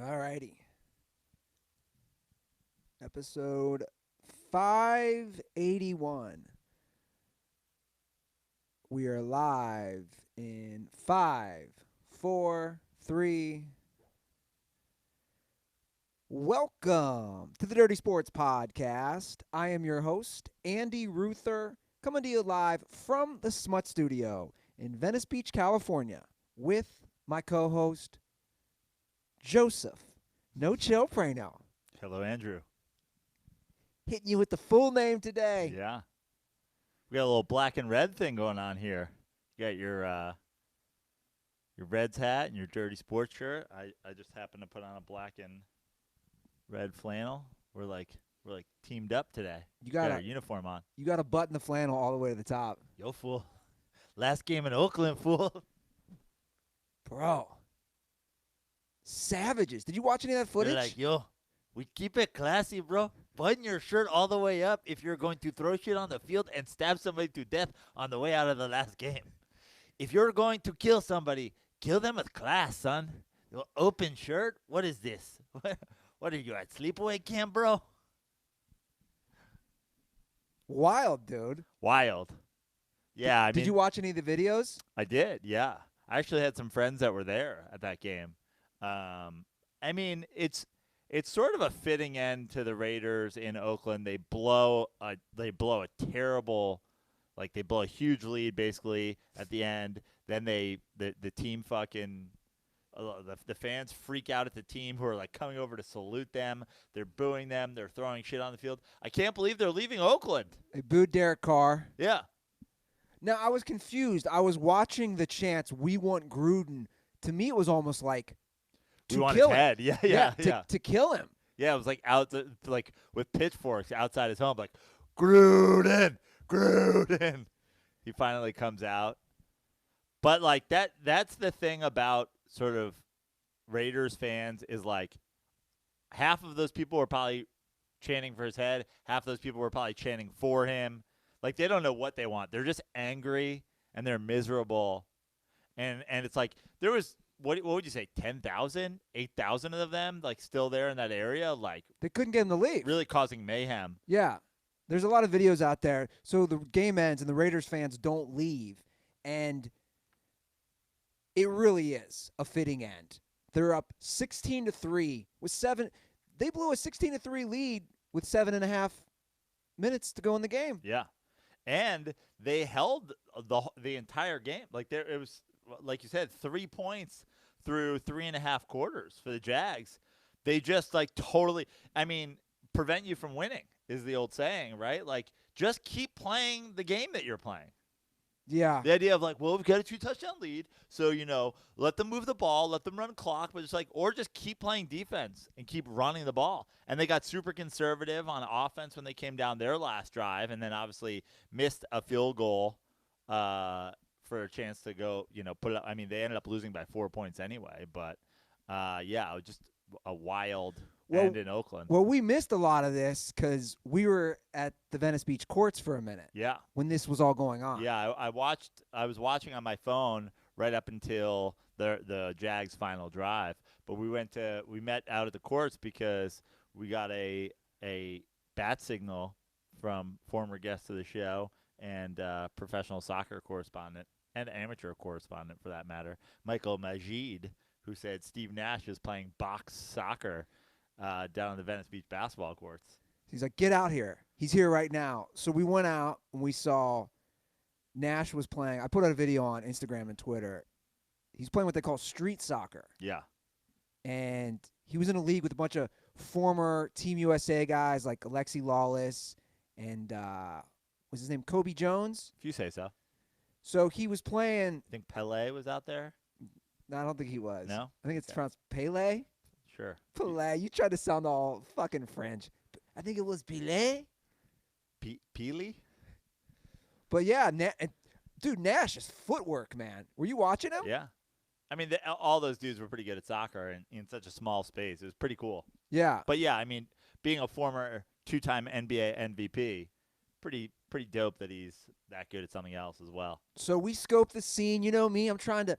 All righty. Episode 581. We are live in 5, 4, 3. Welcome to the Dirty Sports Podcast. I am your host, Andy Ruther, coming to you live from the Smut Studio in Venice Beach, California, with my co-host, Joseph No Chill Prano. Hello, Andrew. Hitting you with the full name today. Yeah. We got a little black and red thing going on here. You got your Reds hat and your dirty sports shirt. I just happened to put on a black and red flannel. We're like teamed up today. You got got our to uniform on. you got to button the flannel all the way to the top, Yo, fool. Last game in Oakland, fool. bro. Savages. Did you watch any of that footage? They're like, yo, we keep it classy, bro. Button your shirt all the way up if you're going to throw shit on the field and stab somebody to death on the way out of the last game. If you're going to kill somebody, kill them with class, son. Your open shirt? What is this? What are you at sleepaway camp, bro? Wild, dude. Wild. Yeah, Did you watch any of the videos? I did, yeah. I actually had some friends that were there at that game. It's sort of a fitting end to the Raiders in Oakland. They blow a terrible, they blow a huge lead basically at the end. Then the team fucking the fans freak out at the team who are like coming over to salute them. They're booing them. They're throwing shit on the field. I can't believe they're leaving Oakland. They booed Derek Carr. Yeah. Now, I was confused. I was watching the chants, "We want Gruden." To me, it was almost like We to want kill his him. head. Yeah. To kill him. Yeah, it was like with pitchforks outside his home, like Gruden. He finally comes out. But like that's the thing about sort of Raiders fans is like half of those people were probably chanting for his head, half of those people were probably chanting for him. Like they don't know what they want. They're just angry and they're miserable. And it's like there was what would you say, 10,000, 8,000 of them like still there in that area, like They couldn't get him to leave. really causing mayhem. Yeah. There's a lot of videos out there. So the game ends and the Raiders fans don't leave. And it really is a fitting end. They're up 16-3 with 7. They blew a 16-3 lead with 7.5 minutes to go in the game. Yeah. And they held the entire game. Like it was, like you said, 3 points through 3.5 quarters for the Jags. They just totally, prevent you from winning is the old saying, right? Like just keep playing the game that you're playing. Yeah. The idea of we've got a 2-touchdown lead, so let them move the ball, let them run clock, but or just keep playing defense and keep running the ball. And they got super conservative on offense when they came down their last drive, and then obviously missed a field goal for a chance to go, put it up. I mean, they ended up losing by 4 points anyway, but it was just a wild end in Oakland. Well, we missed a lot of this because we were at the Venice Beach courts for a minute. Yeah. When this was all going on. Yeah, I was watching on my phone right up until the Jags' final drive. But we met out at the courts because we got a bat signal from former guest of the show and professional soccer correspondent and amateur correspondent for that matter, Michael Majid, who said Steve Nash is playing box soccer down on the Venice Beach basketball courts. He's like, get out here. He's here right now. So we went out and we saw Nash was playing. I put out a video on Instagram and Twitter. He's playing what they call street soccer. Yeah. And he was in a league with a bunch of former Team USA guys like Alexi Lawless and what's his name, Kobe Jones. If you say so. So he was playing. I think Pele was out there. No, I don't think he was. No? I think it's pronounced Pele. Sure. Pele. You tried to sound all fucking French. I think it was Pele. Peely? But yeah, dude, Nash's footwork, man. Were you watching him? Yeah. I mean, all those dudes were pretty good at soccer in such a small space. It was pretty cool. Yeah. But yeah, being a former 2-time NBA MVP, pretty dope that he's that good at something else as well. So we scoped the scene. You know me. I'm trying to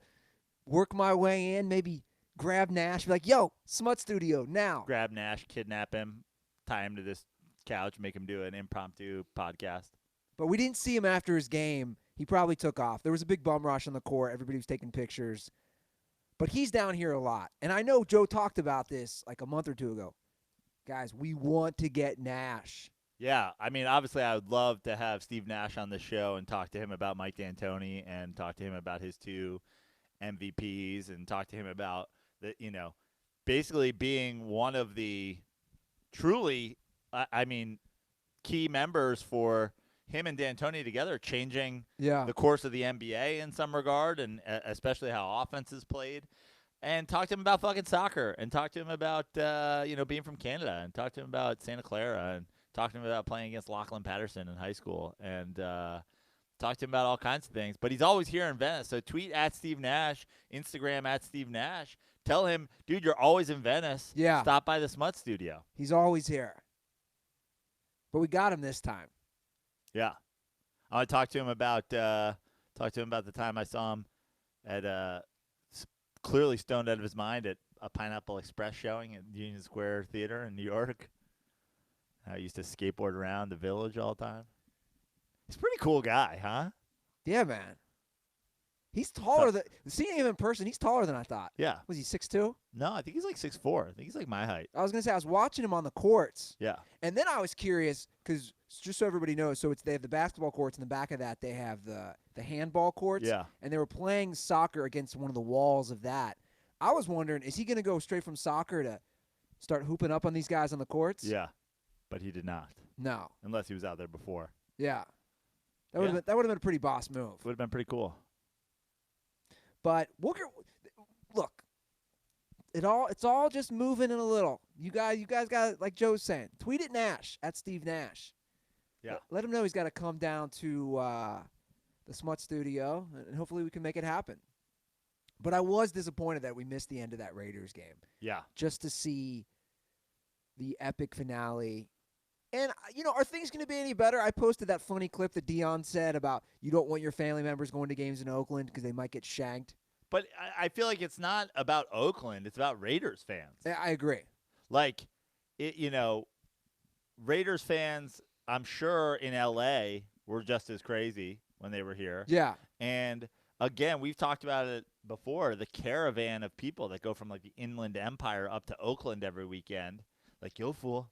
work my way in, maybe grab Nash, be like, "Yo, Smut Studio now." Grab Nash, kidnap him, tie him to this couch, make him do an impromptu podcast. But we didn't see him after his game. He probably took off. There was a big bum rush on the court. Everybody was taking pictures. But he's down here a lot. And I know Joe talked about this like a month or two ago. Guys, we want to get Nash. Yeah, I mean, obviously, I would love to have Steve Nash on the show and talk to him about Mike D'Antoni and talk to him about his 2 MVPs and talk to him about basically being one of the truly, key members for him and D'Antoni together, changing the course of the NBA in some regard, and especially how offense is played. And talk to him about fucking soccer, and talk to him about being from Canada, and talk to him about Santa Clara, and talk to him about playing against Lachlan Patterson in high school, and talk to him about all kinds of things. But he's always here in Venice, so tweet at Steve Nash, Instagram at Steve Nash. Tell him, dude, you're always in Venice. Yeah. Stop by the Smut Studio. He's always here. But we got him this time. Yeah. I want to talk to him about the time I saw him at clearly stoned out of his mind at a Pineapple Express showing at Union Square Theater in New York. I used to skateboard around the Village all the time. He's a pretty cool guy, huh? Yeah, man. He's taller than seeing him in person. He's taller than I thought. Yeah. Was he 6'2"? No, I think he's like 6'4". I think he's like my height. I was gonna say I was watching him on the courts. Yeah. And then I was curious because just so everybody knows, so they have the basketball courts, and in the back of that they have the handball courts. Yeah. And they were playing soccer against one of the walls of that. I was wondering, is he gonna go straight from soccer to start hooping up on these guys on the courts? Yeah. But he did not. No. Unless he was out there before. Yeah. That would have been a pretty boss move. Would have been pretty cool. But look, it's all just moving in a little. You guys got, like Joe's saying, tweet at Nash at Steve Nash. Yeah. Let him know he's got to come down to the Smut Studio, and hopefully we can make it happen. But I was disappointed that we missed the end of that Raiders game. Yeah. Just to see the epic finale. And, are things going to be any better? I posted that funny clip that Dion said about you don't want your family members going to games in Oakland because they might get shanked. But I feel like it's not about Oakland. It's about Raiders fans. I agree. Like, Raiders fans, I'm sure in L.A. were just as crazy when they were here. Yeah. And, again, we've talked about it before, the caravan of people that go from, like, the Inland Empire up to Oakland every weekend. Like, yo, fool.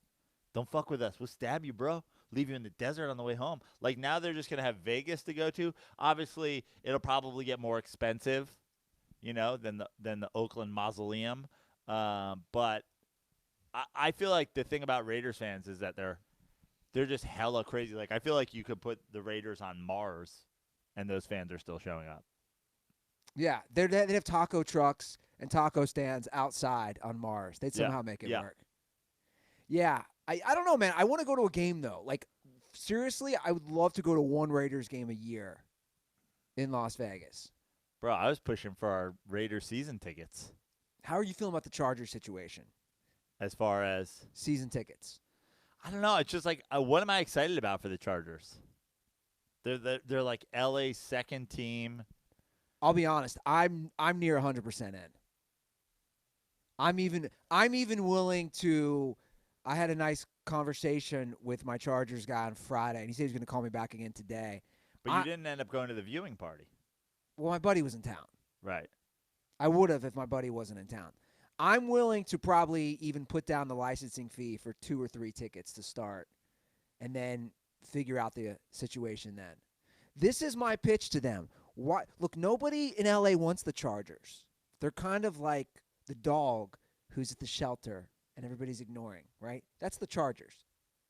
Don't fuck with us. We'll stab you, bro. Leave you in the desert on the way home. Like, now they're just going to have Vegas to go to. Obviously, it'll probably get more expensive, than the Oakland Mausoleum. But I feel like the thing about Raiders fans is that they're just hella crazy. Like, I feel like you could put the Raiders on Mars, and those fans are still showing up. Yeah, they have taco trucks and taco stands outside on Mars. They'd somehow make it work. Yeah. I don't know, man. I want to go to a game, though. Like, seriously, I would love to go to one Raiders game a year in Las Vegas. Bro, I was pushing for our Raiders season tickets. How are you feeling about the Chargers situation? As far as? Season tickets. I don't know. It's just like, what am I excited about for the Chargers? They're like LA's second team. I'll be honest. I'm near 100% in. I'm even willing to. I had a nice conversation with my Chargers guy on Friday, and he said he was going to call me back again today. But you didn't end up going to the viewing party. Well, my buddy was in town. Right. I would have if my buddy wasn't in town. I'm willing to probably even put down the licensing fee for 2 or 3 tickets to start and then figure out the situation then. This is my pitch to them. Look, nobody in L.A. wants the Chargers. They're kind of like the dog who's at the shelter and everybody's ignoring, right? That's the Chargers.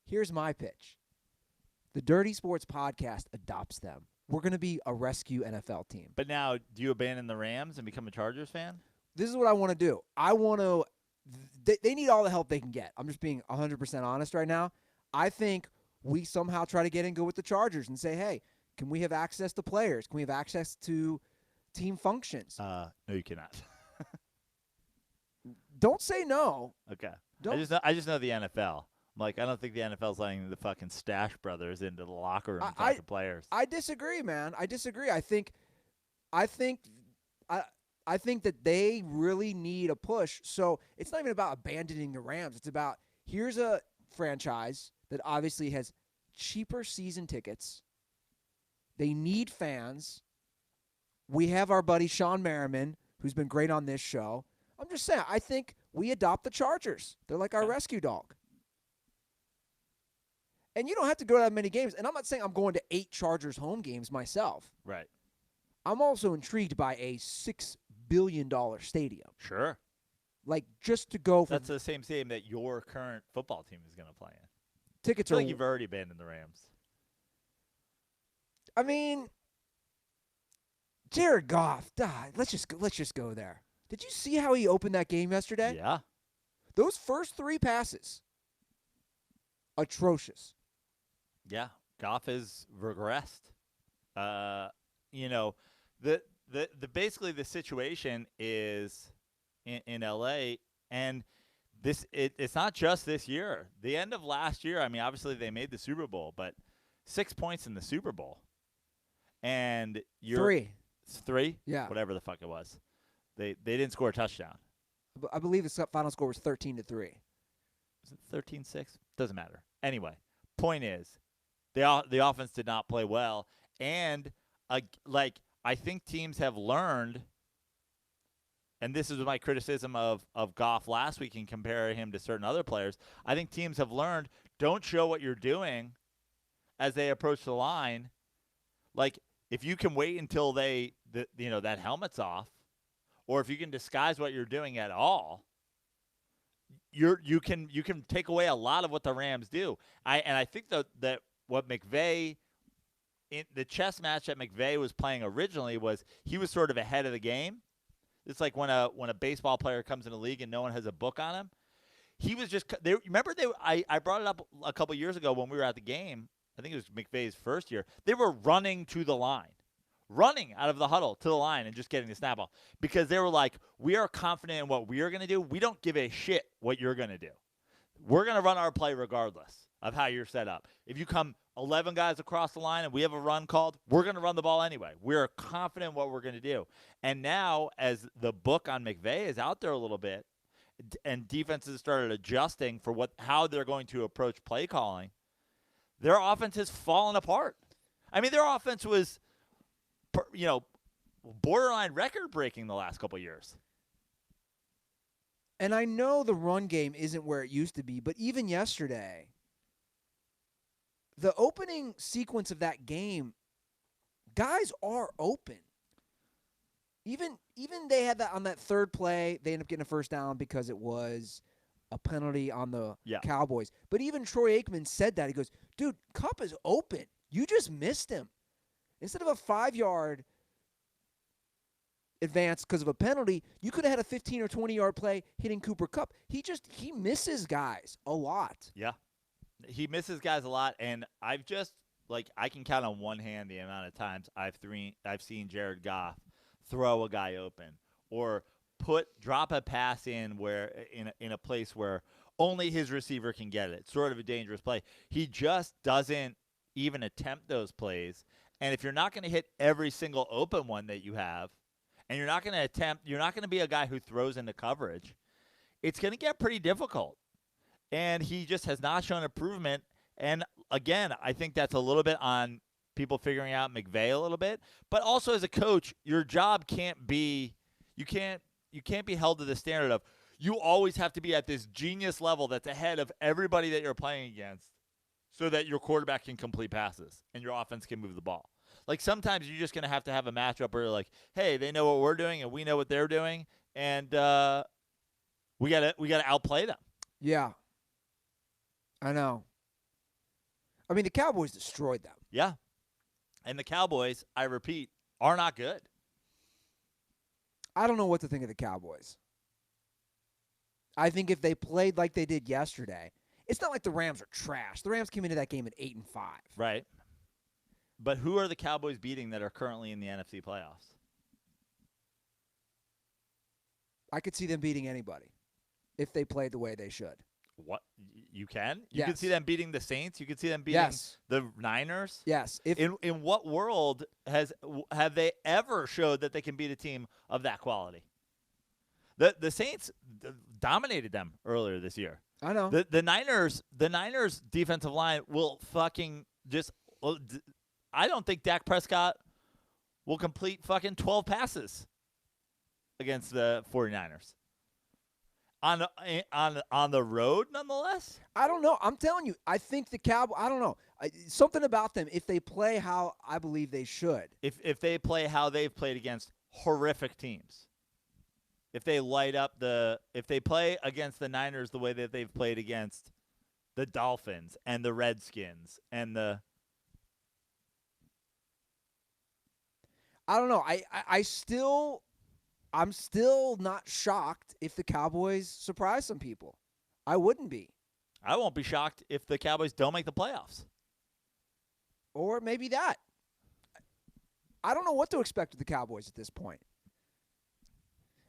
Here's my pitch. The Dirty Sports Podcast adopts them. We're going to be a rescue NFL team. But now, do you abandon the Rams and become a Chargers fan? This is what I want to do. I want to they need all the help they can get. I'm just being 100% honest right now. I think we somehow try to get in good with the Chargers and say, hey, can we have access to players? Can we have access to team functions? No, you cannot. Don't say no. Okay. I just know the NFL. I'm like, I don't think the NFL's letting the fucking Stash Brothers into the locker room and talk to players. I disagree, man. I disagree. I think I think that they really need a push. So it's not even about abandoning the Rams. It's about here's a franchise that obviously has cheaper season tickets. They need fans. We have our buddy Sean Merriman, who's been great on this show. I'm just saying, I think we adopt the Chargers. They're like our rescue dog. And you don't have to go to that many games. And I'm not saying I'm going to 8 Chargers home games myself. Right. I'm also intrigued by a $6 billion stadium. Sure. Like, just to go for That's the same stadium that your current football team is going to play in. tickets I feel are. like you've already abandoned the Rams. I mean, Jared Goff. Let's just go there. Did you see how he opened that game yesterday? Yeah. Those first 3 passes, atrocious. Yeah. Goff has regressed. The basically the situation is in LA, and it's not just this year. The end of last year, I mean, obviously they made the Super Bowl, but 6 points in the Super Bowl. And you're 3? Yeah. Whatever the fuck it was. They didn't score a touchdown. I believe the final score was 13-3. Was it 13-6? Doesn't matter. Anyway, point is, the offense did not play well, and I think teams have learned, and this is my criticism of Goff last week and comparing him to certain other players. I think teams have learned, don't show what you're doing as they approach the line. Like, if you can wait until that helmet's off, or if you can disguise what you're doing at all, you can take away a lot of what the Rams do. I think that what McVay, in the chess match that McVay was playing originally, was he was sort of ahead of the game. It's like when a baseball player comes in the league and no one has a book on him. He was just I brought it up a couple years ago when we were at the game. I think it was McVay's first year. They were running to the line. Running out of the huddle to the line and just getting the snap ball, because they were like, we are confident in what we are going to do. We don't give a shit what you're going to do. We're going to run our play regardless of how you're set up. If you come 11 guys across the line and we have a run called, we're going to run the ball anyway. We're confident in what we're going to do. And now, as the book on McVay is out there a little bit, and defenses started adjusting for how they're going to approach play calling, their offense has fallen apart. I mean, their offense was, borderline record-breaking the last couple of years. And I know the run game isn't where it used to be, but even yesterday, the opening sequence of that game, guys are open. Even they had that on that third play, they ended up getting a first down because it was a penalty on the Cowboys. But even Troy Aikman said that. He goes, dude, Kupp is open. You just missed him. Instead of a 5-yard advance because of a penalty, you could have had a 15 or 20-yard play hitting Cooper Kupp. He misses guys a lot. Yeah. He misses guys a lot, and I've just, I can count on one hand the amount of times I've seen Jared Goff throw a guy open or drop a pass in a place where only his receiver can get it. Sort of a dangerous play. He just doesn't even attempt those plays. And if you're not going to hit every single open one that you have, and you're not going to be a guy who throws into coverage, it's going to get pretty difficult. And he just has not shown improvement. And again, I think that's a little bit on people figuring out McVay a little bit. But also as a coach, your job can't be you can't be held to the standard of you always have to be at this genius level that's ahead of everybody that you're playing against, so that your quarterback can complete passes and your offense can move the ball. Like, sometimes you're just going to have a matchup where you're like, hey, they know what we're doing and we know what they're doing, and we got to outplay them. Yeah. I know. I mean, the Cowboys destroyed them. Yeah. And the Cowboys, I repeat, are not good. I don't know what to think of the Cowboys. I think if they played like they did yesterday, it's not like the Rams are trash. The Rams came into that game at 8-5. Right. But who are the Cowboys beating that are currently in the NFC playoffs? I could see them beating anybody if they played the way they should. What you can? You can Yes. see them beating the Saints. You can see them beating Yes. the Niners. Yes. In what world have they ever showed that they can beat a team of that quality? The Saints dominated them earlier this year. I know. The Niners defensive line will fucking just. I don't think Dak Prescott will complete fucking 12 passes against the 49ers. On the road, nonetheless. I don't know. I'm telling you, I think the Cowboys. I don't know. Something about them. If they play how I believe they should. If they play how they've played against horrific teams. If they if they play against the Niners the way that they've played against the Dolphins and the Redskins and the. I don't know. I'm still not shocked if the Cowboys surprise some people. I wouldn't be. I won't be shocked if the Cowboys don't make the playoffs. Or maybe that. I don't know what to expect of the Cowboys at this point.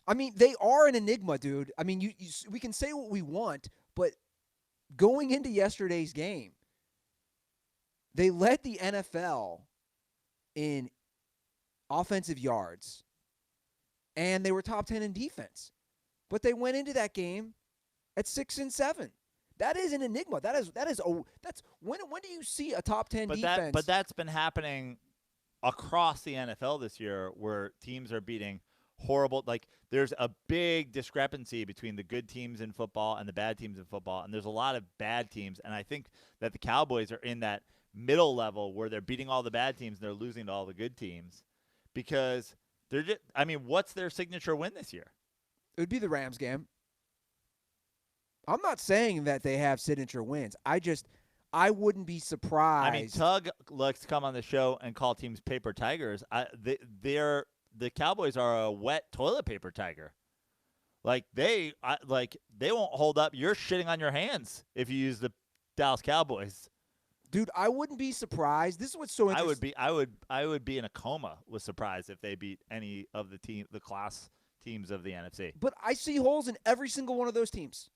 I mean, they are an enigma, dude. I mean, we can say what we want, but going into yesterday's game, they led the NFL in offensive yards, and they were top 10 in defense. But they went into that game at 6-7. That is an enigma. That's when do you see a top 10 defense? But that's been happening across the NFL this year, where teams are beating horrible. Like, there's a big discrepancy between the good teams in football and the bad teams in football, and there's a lot of bad teams. And I think that the Cowboys are in that middle level where they're beating all the bad teams and they're losing to all the good teams, because they're just. I mean, what's their signature win this year? It would be the Rams game. I'm not saying that they have signature wins. I wouldn't be surprised. I mean, Tug likes to come on the show and call teams paper tigers. The Cowboys are a wet toilet paper tiger. Like they won't hold up. You're shitting on your hands if you use the Dallas Cowboys. Dude, I wouldn't be surprised. This is what's so interesting. I would be in a coma with surprise if they beat any of the class teams of the NFC. But I see holes in every single one of those teams.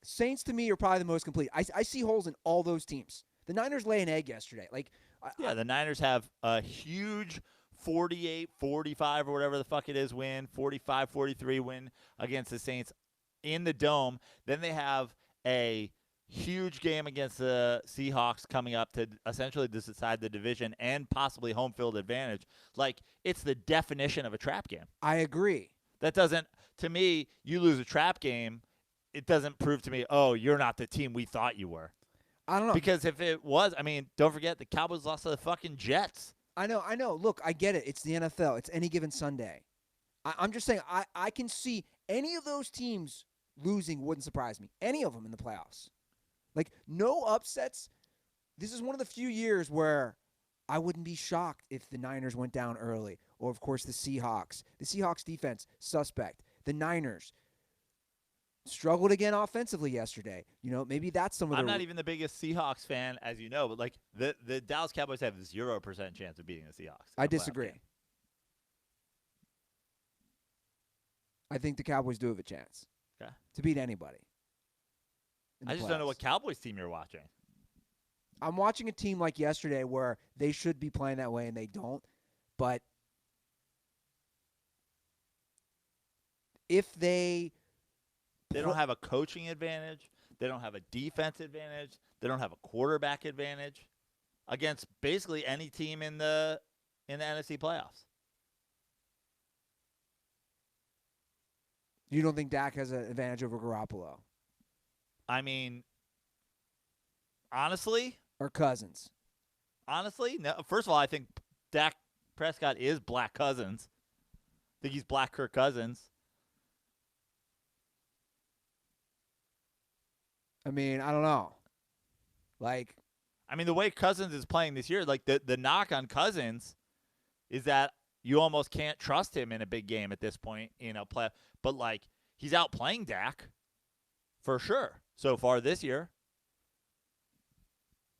Saints, to me, are probably the most complete. I see holes in all those teams. The Niners lay an egg yesterday. The Niners have a huge 48-45 or whatever the fuck it is win, 45-43 win against the Saints in the Dome. Then they have a huge game against the Seahawks coming up to essentially decide the division and possibly home field advantage. Like, it's the definition of a trap game. I agree. That doesn't, to me, you lose a trap game, it doesn't prove to me, oh, you're not the team we thought you were. I don't know. Because if it was, I mean, don't forget, the Cowboys lost to the fucking Jets. I know. Look, I get it. It's the NFL. It's any given Sunday. I'm just saying, I can see any of those teams losing wouldn't surprise me. Any of them in the playoffs. Like, no upsets. This is one of the few years where I wouldn't be shocked if the Niners went down early. Or, of course, the Seahawks. The Seahawks defense, suspect. The Niners struggled again offensively yesterday. You know, maybe that's some of the. I'm not even the biggest Seahawks fan, as you know, but like the Dallas Cowboys have 0% chance of beating the Seahawks. I disagree. I think the Cowboys do have a chance to beat anybody. I just don't know what Cowboys team you're watching. I'm watching a team like yesterday where they should be playing that way and they don't. But if they don't have a coaching advantage, they don't have a defense advantage, they don't have a quarterback advantage against basically any team in the NFC playoffs. You don't think Dak has an advantage over Garoppolo? I mean, honestly, or Cousins? Honestly, no. First of all, I think Dak Prescott is Black Cousins. I think he's Black Kirk Cousins. I mean, I don't know. Like, I mean, the way Cousins is playing this year, like the knock on Cousins is that you almost can't trust him in a big game at this point in a play. But like, he's outplaying Dak for sure so far this year.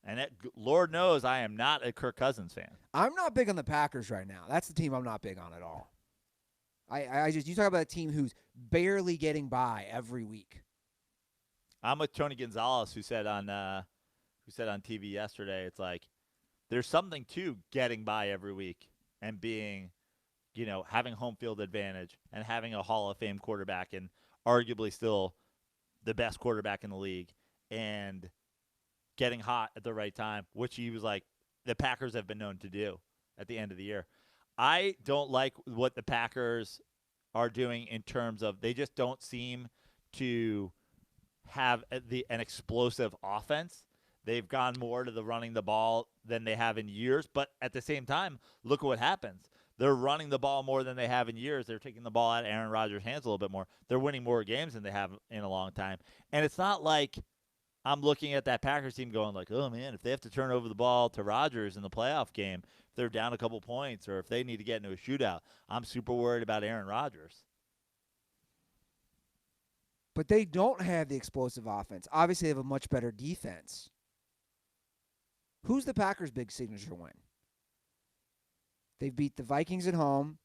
And Lord knows I am not a Kirk Cousins fan. I'm not big on the Packers right now. That's the team I'm not big on at all. You talk about a team who's barely getting by every week. I'm with Tony Gonzalez, who said on TV yesterday, it's like there's something to getting by every week and being, having home field advantage and having a Hall of Fame quarterback and arguably still the best quarterback in the league and getting hot at the right time, which he was like the Packers have been known to do at the end of the year. I don't like what the Packers are doing in terms of they just don't seem to have an explosive offense. They've gone more to the running the ball than they have in years, but at the same time, look at what happens. They're running the ball more than they have in years. They're taking the ball out of Aaron Rodgers' hands a little bit more. They're winning more games than they have in a long time. And it's not like I'm looking at that Packers team going like, oh, man, if they have to turn over the ball to Rodgers in the playoff game, if they're down a couple points or if they need to get into a shootout, I'm super worried about Aaron Rodgers. But they don't have the explosive offense. Obviously, they have a much better defense. Who's the Packers' big signature win? They beat the Vikings at home.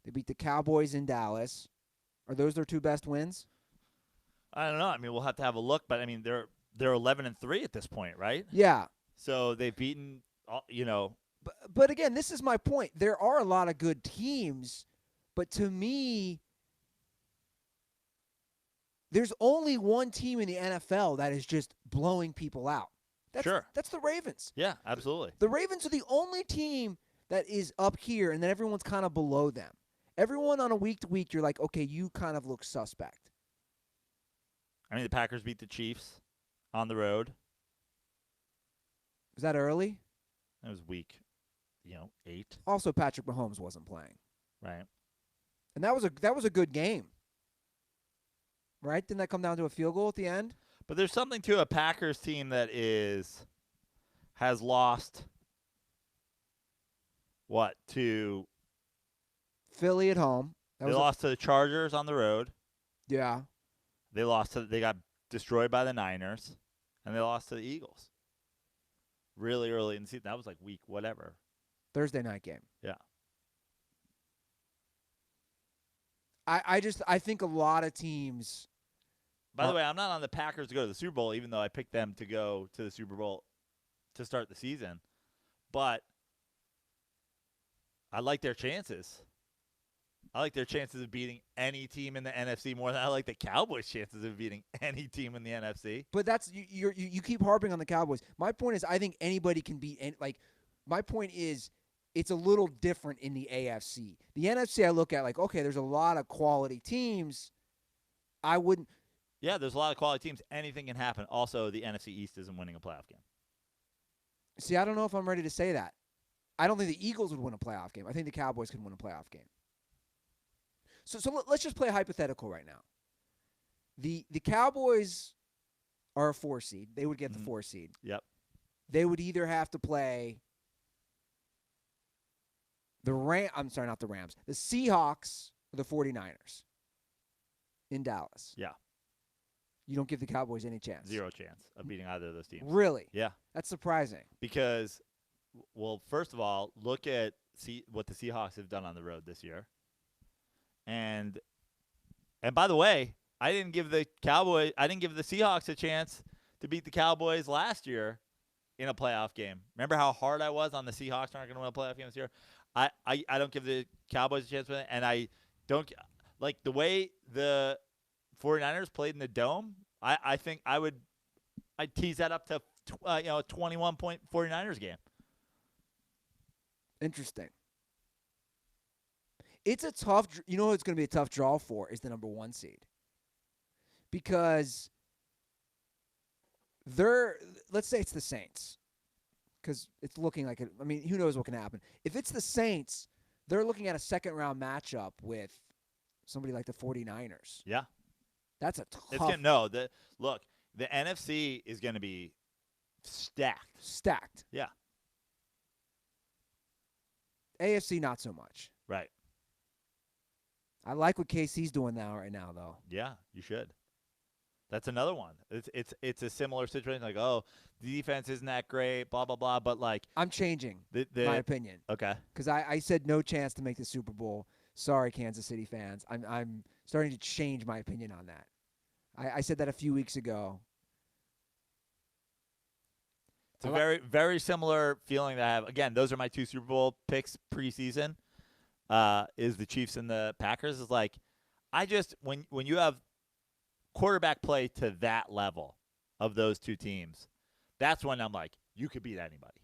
They beat the Cowboys in Dallas. Are those their two best wins? I don't know. I mean, we'll have to have a look, but I mean, they're 11-3 at this point, right? Yeah. So they've beaten, But again, this is my point. There are a lot of good teams, but to me, there's only one team in the NFL that is just blowing people out. That's the Ravens. Yeah, absolutely. The Ravens are the only team that is up here, and then everyone's kind of below them. Everyone on a week-to-week, you're like, okay, you kind of look suspect. I mean, the Packers beat the Chiefs on the road. Was that early? That was week, 8. Also, Patrick Mahomes wasn't playing. Right. And that was a good game. Right? Didn't that come down to a field goal at the end? But there's something to a Packers team that has lost to Philly at home. They lost to the Chargers on the road. Yeah. They got destroyed by the Niners, and they lost to the Eagles. Really early in the season. That was like week whatever. Thursday night game. Yeah. I think a lot of teams. By the way, I'm not on the Packers to go to the Super Bowl, even though I picked them to go to the Super Bowl to start the season. But I like their chances. I like their chances of beating any team in the NFC more than I like the Cowboys' chances of beating any team in the NFC. But that's you keep harping on the Cowboys. My point is, I think anybody can beat. My point is, it's a little different in the AFC. The NFC, I look at like, okay, there's a lot of quality teams. I wouldn't. Yeah, there's a lot of quality teams. Anything can happen. Also, the NFC East isn't winning a playoff game. See, I don't know if I'm ready to say that. I don't think the Eagles would win a playoff game. I think the Cowboys could win a playoff game. So let's just play a hypothetical right now. The Cowboys are a 4 seed. They would get the 4 seed. Yep. They would either have to play the Seahawks or the 49ers in Dallas. Yeah. You don't give the Cowboys any chance. 0 chance of beating either of those teams. Really? Yeah. That's surprising. Because, well, first of all, look at what the Seahawks have done on the road this year. And by the way, I didn't give the Seahawks a chance to beat the Cowboys last year in a playoff game. Remember how hard I was on the Seahawks aren't going to win a playoff game this year? I don't give the Cowboys a chance with it, and I don't like the way the 49ers played in the Dome. I think I'd tease that up to a 21-point 49ers game. Interesting. It's a tough. You know, who it's going to be a tough draw for is the number 1 seed, because let's say it's the Saints, because it's looking like I mean, who knows what can happen. If it's the Saints, they're looking at a second-round matchup with somebody like the 49ers. Yeah. That's a tough. Look, the NFC is going to be stacked. Stacked. Yeah. AFC, not so much. Right. I like what KC's doing right now, though. Yeah, you should. That's another one. It's a similar situation. Like, oh, the defense isn't that great, blah, blah, blah. But, like, I'm changing my opinion. Okay. Because I said no chance to make the Super Bowl. Sorry, Kansas City fans. I'm starting to change my opinion on that. I said that a few weeks ago. It's a very, very similar feeling that I have. Again, those are my 2 Super Bowl picks preseason. Is the Chiefs and the Packers. Is like, I just when you have quarterback play to that level of those 2 teams, that's when I'm like, you could beat anybody.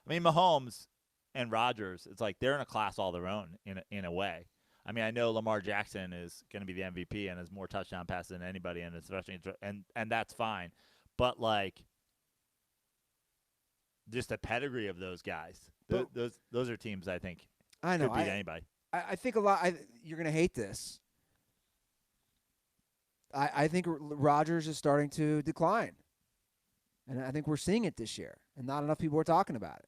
I mean, Mahomes and Rodgers, it's like they're in a class all their own in a way. I mean, I know Lamar Jackson is going to be the MVP and has more touchdown passes than anybody, and especially and that's fine. But like, just the pedigree of those guys, those are teams I think I know could beat anybody. I think a lot. You're going to hate this. I think Rodgers is starting to decline, and I think we're seeing it this year, and not enough people are talking about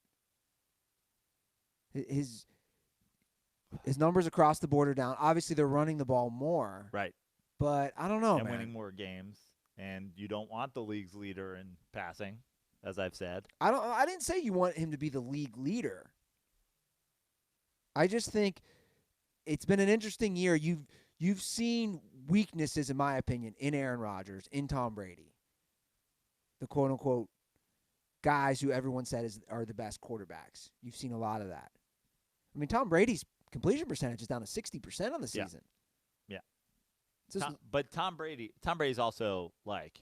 it. His numbers across the board are down. Obviously, they're running the ball more, Right. But I don't know, and man. winning more games, and you don't want the league's leader in passing, as I've said. I didn't say you want him to be the league leader. I just think it's been an interesting year. You've seen weaknesses, in my opinion, in Aaron Rodgers, in Tom Brady, the quote-unquote guys who everyone said are the best quarterbacks. You've seen a lot of that. I mean, Tom Brady's completion percentage is down to 60% on the season. Yeah. But Tom Brady's also like,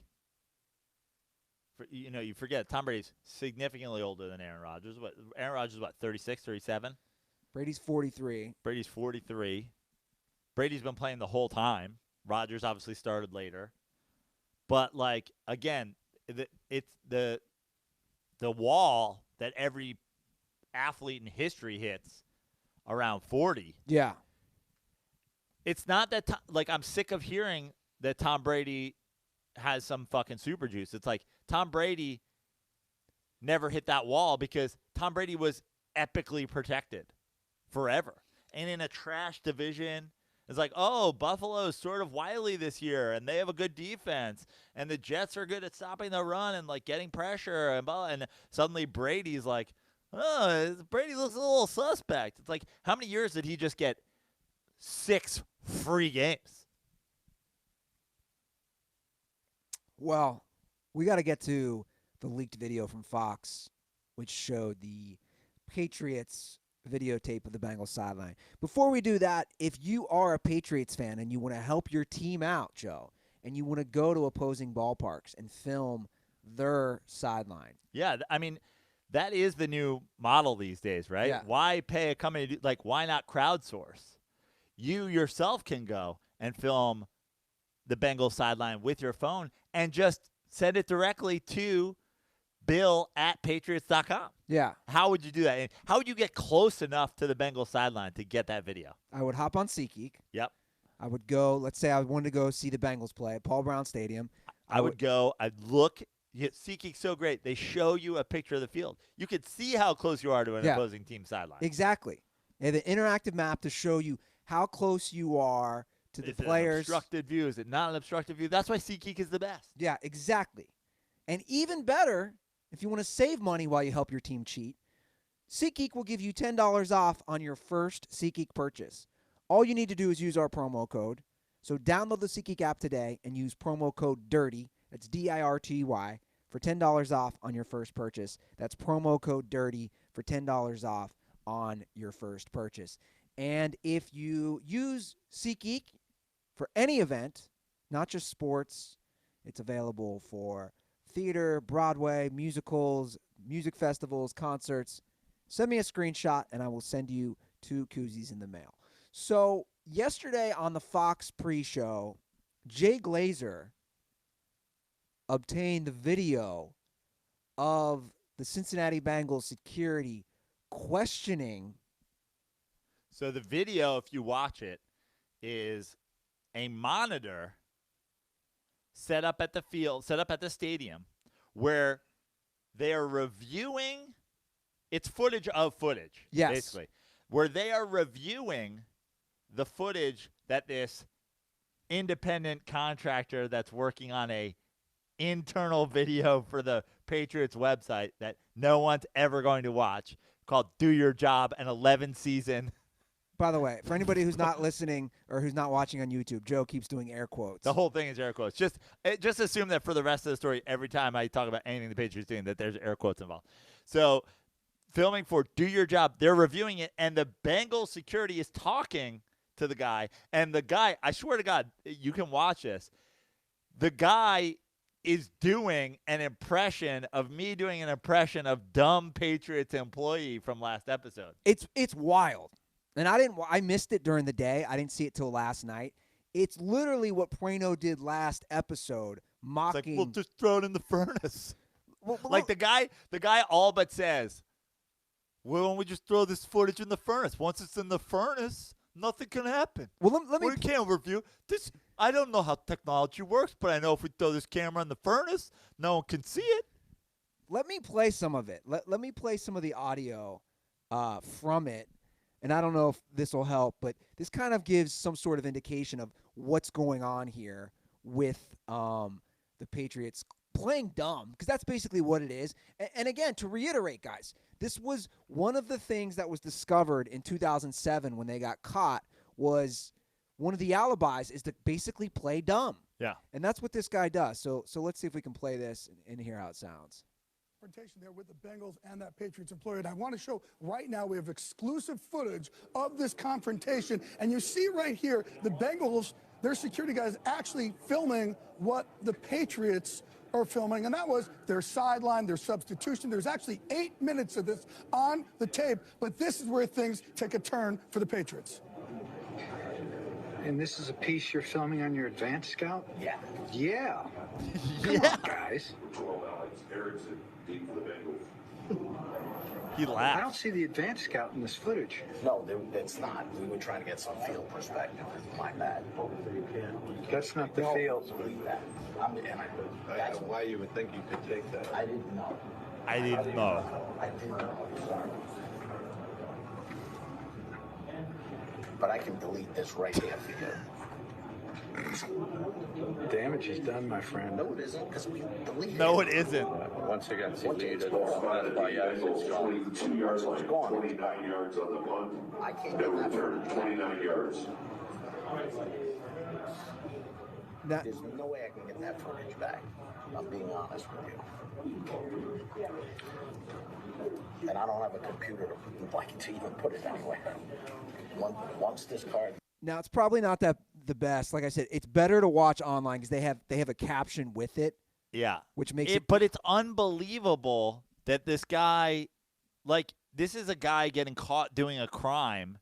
you forget Tom Brady's significantly older than Aaron Rodgers. Aaron Rodgers is what, 36, 37? Brady's 43. Brady's 43. Brady's been playing the whole time. Rodgers obviously started later. But, like, again, it's the wall that every athlete in history hits around 40. Yeah. It's not that, I'm sick of hearing that Tom Brady has some fucking super juice. It's like Tom Brady never hit that wall because Tom Brady was epically protected forever. And in a trash division, it's like, oh, Buffalo's sort of wily this year, and they have a good defense, and the Jets are good at stopping the run and, like, getting pressure, and suddenly Brady's like, oh, Brady looks a little suspect. It's like, how many years did he just get 6 free games? Well, we got to get to the leaked video from Fox, which showed the Patriots videotape of the Bengals sideline. Before we do that, if you are a Patriots fan and you want to help your team out, Joe, and you want to go to opposing ballparks and film their sideline. Yeah, I mean, that is the new model these days, right? Yeah. Why pay a company why not crowdsource? You yourself can go and film the Bengals sideline with your phone and just send it directly to bill@patriots.com. Yeah. How would you do that? And how would you get close enough to the Bengals sideline to get that video? I would hop on SeatGeek. Yep. I would go, let's say I wanted to go see the Bengals play at Paul Brown Stadium. I would go, I'd look. SeatGeek's so great. They show you a picture of the field. You could see how close you are to an opposing team sideline. Exactly. They have an interactive map to show you how close you are to the players. An obstructed view. Is it not an obstructed view? That's why SeatGeek is the best. Yeah, exactly. And even better, if you want to save money while you help your team cheat, SeatGeek will give you $10 off on your first SeatGeek purchase. All you need to do is use our promo code. So download the SeatGeek app today and use promo code DIRTY. That's DIRTY for $10 off on your first purchase. That's promo code DIRTY for $10 off on your first purchase. And if you use SeatGeek for any event, not just sports, it's available for theater, Broadway, musicals, music festivals, concerts. Send me a screenshot, and I will send you 2 koozies in the mail. So yesterday on the Fox pre-show, Jay Glazer obtained the video of the Cincinnati Bengals security questioning. So the video, if you watch it, is a monitor set up at the field, set up at the stadium, where they are reviewing. It's footage of footage, Yes. basically, where they are reviewing the footage that this independent contractor that's working on a internal video for the Patriots website that no one's ever going to watch, called Do Your Job, an 11-season By the way, for anybody who's not listening or who's not watching on YouTube, Joe keeps doing air quotes. The whole thing is air quotes. Just assume that for the rest of the story, every time I talk about anything the Patriots doing, that there's air quotes involved. So, filming for Do Your Job, they're reviewing it, and the Bengals security is talking to the guy. And the guy, I swear to God, you can watch this. The guy is doing an impression of me doing an impression of dumb Patriots employee from last episode. It's wild. And I missed it during the day. I didn't see it till last night. It's literally what Prano did last episode, mocking. It's like, we'll just throw it in the furnace. Well, like the guy all but says, well, why don't we just throw this footage in the furnace? Once it's in the furnace, nothing can happen. Well, let me. We can't review this. I don't know how technology works, but I know if we throw this camera in the furnace, no one can see it. Let me play some of it. Let me play some of the audio from it. And I don't know if this will help, but this kind of gives some sort of indication of what's going on here with the Patriots playing dumb, because that's basically what it is. And again, to reiterate, guys, this was one of the things that was discovered in 2007 when they got caught, was one of the alibis is to basically play dumb. Yeah. And that's what this guy does. So let's see if we can play this and hear how it sounds. Confrontation there with the Bengals and that Patriots employee. And I want to show right now we have exclusive footage of this confrontation. And you see right here, the Bengals, their security guys actually filming what the Patriots are filming. And that was their sideline, their substitution. There's actually 8 minutes of this on the tape. But this is where things take a turn for the Patriots. And this is a piece you're filming on your advanced scout? Yeah. Yeah. Come on, guys. He laughed. I don't see the advanced scout in this footage. No, it's not. We were trying to get some field perspective. My bad. That's not the field. Believe that. I don't know why you would think you could take that. I didn't know. I didn't know. I didn't know. Sorry. But I can delete this right here for you. Damage is done, my friend. No, it isn't, because we deleted No, it. it isn't. Once it got deleted, It's gone. It's gone. 29 yards on the punt. I can't That get that returned for 29 yards. Now, There's no way I can get that footage back. I'm being honest with you. And I don't have a computer to even put it anywhere. Once this card. Now it's probably not the best. Like I said, it's better to watch online because they have a caption with it. Yeah. Which makes it. But it's unbelievable that this guy, like, this is a guy getting caught doing a crime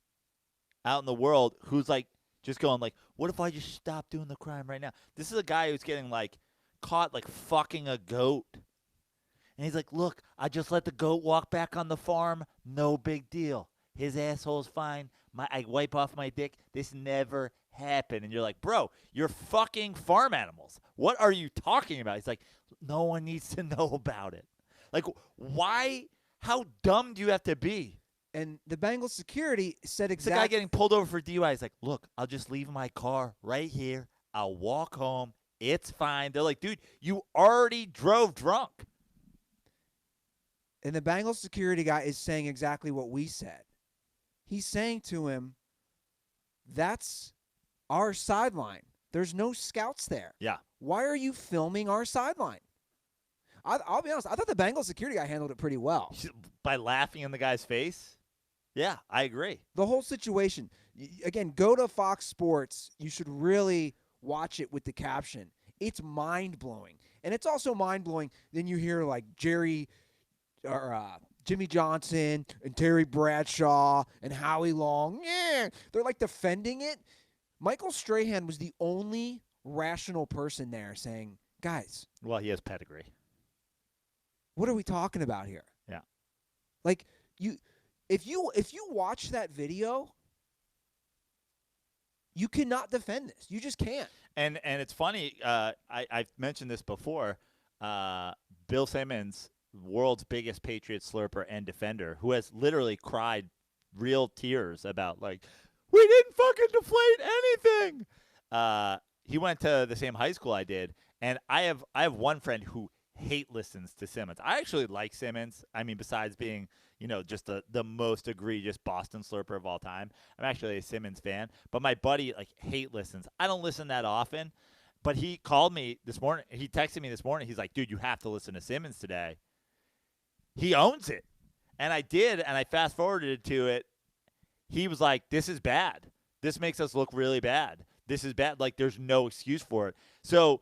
out in the world who's like just going like, what if I just stop doing the crime right now? This is a guy who's getting like caught like fucking a goat. And he's like, look, I just let the goat walk back on the farm. No big deal. His asshole's fine. I wipe off my dick. This never happened. And you're like, bro, you're fucking farm animals. What are you talking about? He's like, no one needs to know about it. Like, why? How dumb do you have to be? And the Bengals security said It's the guy getting pulled over for DUI. He's like, look, I'll just leave my car right here. I'll walk home. It's fine. They're like, dude, you already drove drunk. And the Bengals security guy is saying exactly what we said. He's saying to him, that's our sideline. There's no scouts there. Yeah. Why are you filming our sideline? I'll be honest. I thought the Bengals security guy handled it pretty well. By laughing in the guy's face? Yeah, I agree. The whole situation. Again, go to Fox Sports. You should really watch it with the caption. It's mind-blowing. And it's also mind-blowing. Then you hear like Jimmy Johnson and Terry Bradshaw and Howie Long. Yeah, they're like defending it. Michael Strahan was the only rational person there saying, guys. Well, he has pedigree. What are we talking about here? Yeah. Like, if you watch that video, you cannot defend this. You just can't. And it's funny, I've mentioned this before, Bill Simmons, world's biggest Patriots slurper and defender, who has literally cried real tears about, like, we didn't fucking deflate anything. He went to the same high school I did, and I have one friend who hate listens to Simmons. I actually like Simmons. I mean, besides being, just the most egregious Boston slurper of all time, I'm actually a Simmons fan. But my buddy, hate listens. I don't listen that often. But he called me this morning. He texted me this morning. He's like, dude, you have to listen to Simmons today. He owns it. And I did, and I fast-forwarded to it. He was like, this is bad. This makes us look really bad. This is bad. There's no excuse for it. So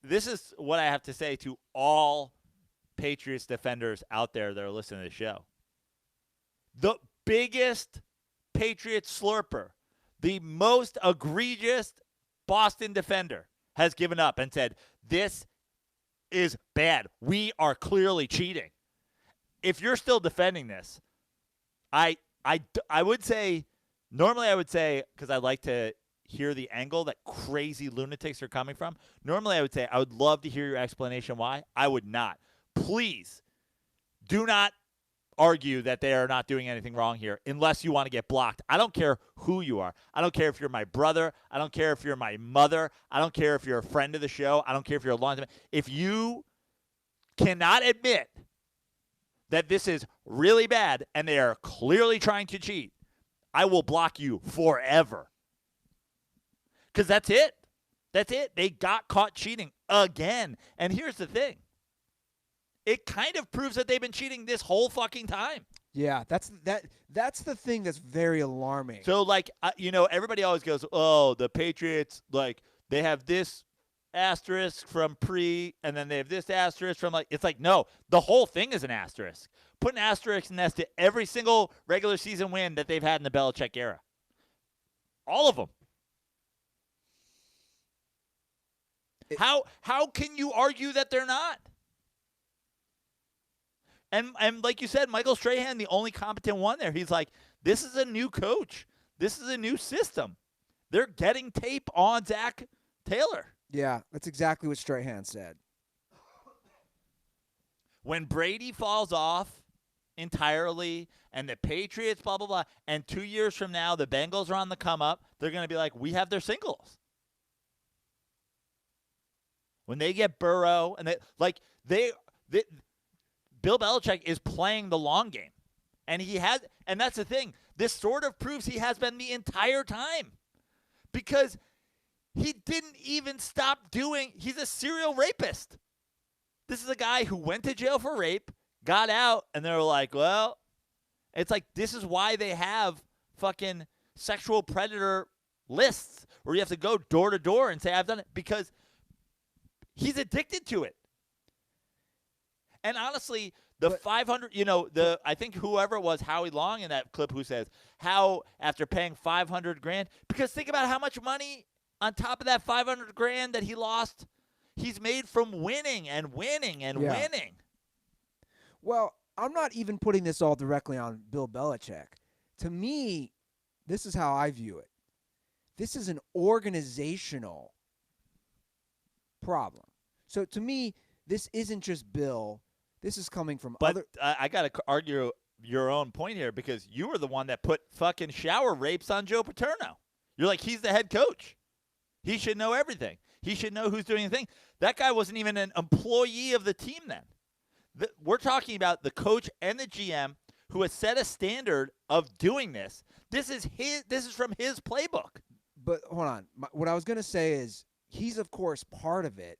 this is what I have to say to all Patriots defenders out there that are listening to the show. The biggest Patriots slurper, the most egregious Boston defender has given up and said, this is bad. We are clearly cheating. If you're still defending this, I would say, normally I would say, because I like to hear the angle that crazy lunatics are coming from, normally I would say, I would love to hear your explanation why. I would not. Please do not argue that they are not doing anything wrong here unless you want to get blocked. I don't care who you are. I don't care if you're my brother. I don't care if you're my mother. I don't care if you're a friend of the show. I don't care if you're a long time. If you cannot admit that this is really bad and they are clearly trying to cheat, I will block you forever. Because that's it. That's it. They got caught cheating again. And here's the thing. It kind of proves that they've been cheating this whole fucking time. Yeah, that's the thing that's very alarming. So, everybody always goes, oh, the Patriots, they have this asterisk from pre, and then they have this asterisk from, it's no, the whole thing is an asterisk. Put an asterisk next to every single regular season win that they've had in the Belichick era. All of them. How can you argue that they're not? And like you said, Michael Strahan, the only competent one there, he's like, this is a new coach. This is a new system. They're getting tape on Zach Taylor. Yeah, that's exactly what Strahan said. When Brady falls off entirely and the Patriots, blah, blah, blah, and 2 years from now the Bengals are on the come up, they're going to be like, we have their singles. When they get Burrow, and they Bill Belichick is playing the long game. And and that's the thing. This sort of proves he has been the entire time. Because he didn't even stop he's a serial rapist. This is a guy who went to jail for rape, got out, and they were like, well, it's this is why they have fucking sexual predator lists where you have to go door to door and say, I've done it, because he's addicted to it. And honestly, the 500, I think whoever it was, Howie Long in that clip, who says how after paying $500,000, because think about how much money on top of that $500,000 that he lost, he's made from winning and winning and winning. Well, I'm not even putting this all directly on Bill Belichick. To me, this is how I view it. This is an organizational problem. So to me, this isn't just Bill. This is coming from other. I got to argue your own point here, because you were the one that put fucking shower rapes on Joe Paterno. You're like, he's the head coach. He should know everything. He should know who's doing the thing. That guy wasn't even an employee of the team then. We're talking about the coach and the GM who has set a standard of doing this. This is from his playbook. But hold on. What I was going to say is he's, of course, part of it.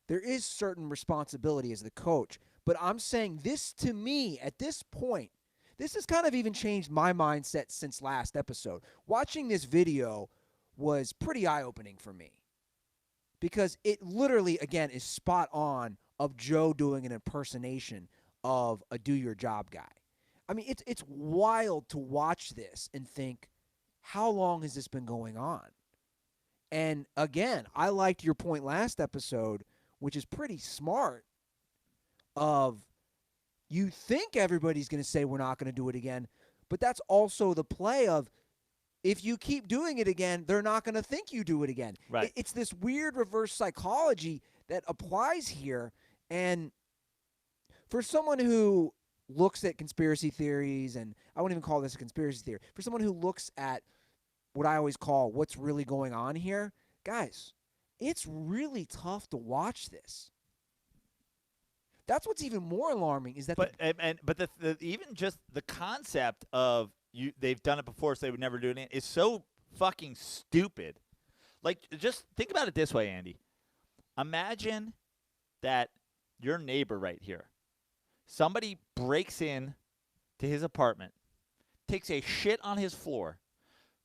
There is certain responsibility as the coach. But I'm saying this, to me, at this point, this has kind of even changed my mindset since last episode. Watching this video was pretty eye-opening for me, because it literally, again, is spot on of Joe doing an impersonation of a do-your-job guy. I mean, it's wild to watch this and think, how long has this been going on? And, again, I liked your point last episode, which is pretty smart, of you think everybody's going to say we're not going to do it again, but that's also the play of, if you keep doing it again, they're not going to think you do it again. Right. It's this weird reverse psychology that applies here. And for someone who looks at conspiracy theories, and I wouldn't even call this a conspiracy theory, for someone who looks at what I always call what's really going on here, guys, it's really tough to watch this. That's what's even more alarming is that But the even just the concept of they've done it before, so they would never do it again, is so fucking stupid. Like, just think about it this way, Andy. Imagine that your neighbor right here, somebody breaks in to his apartment, takes a shit on his floor,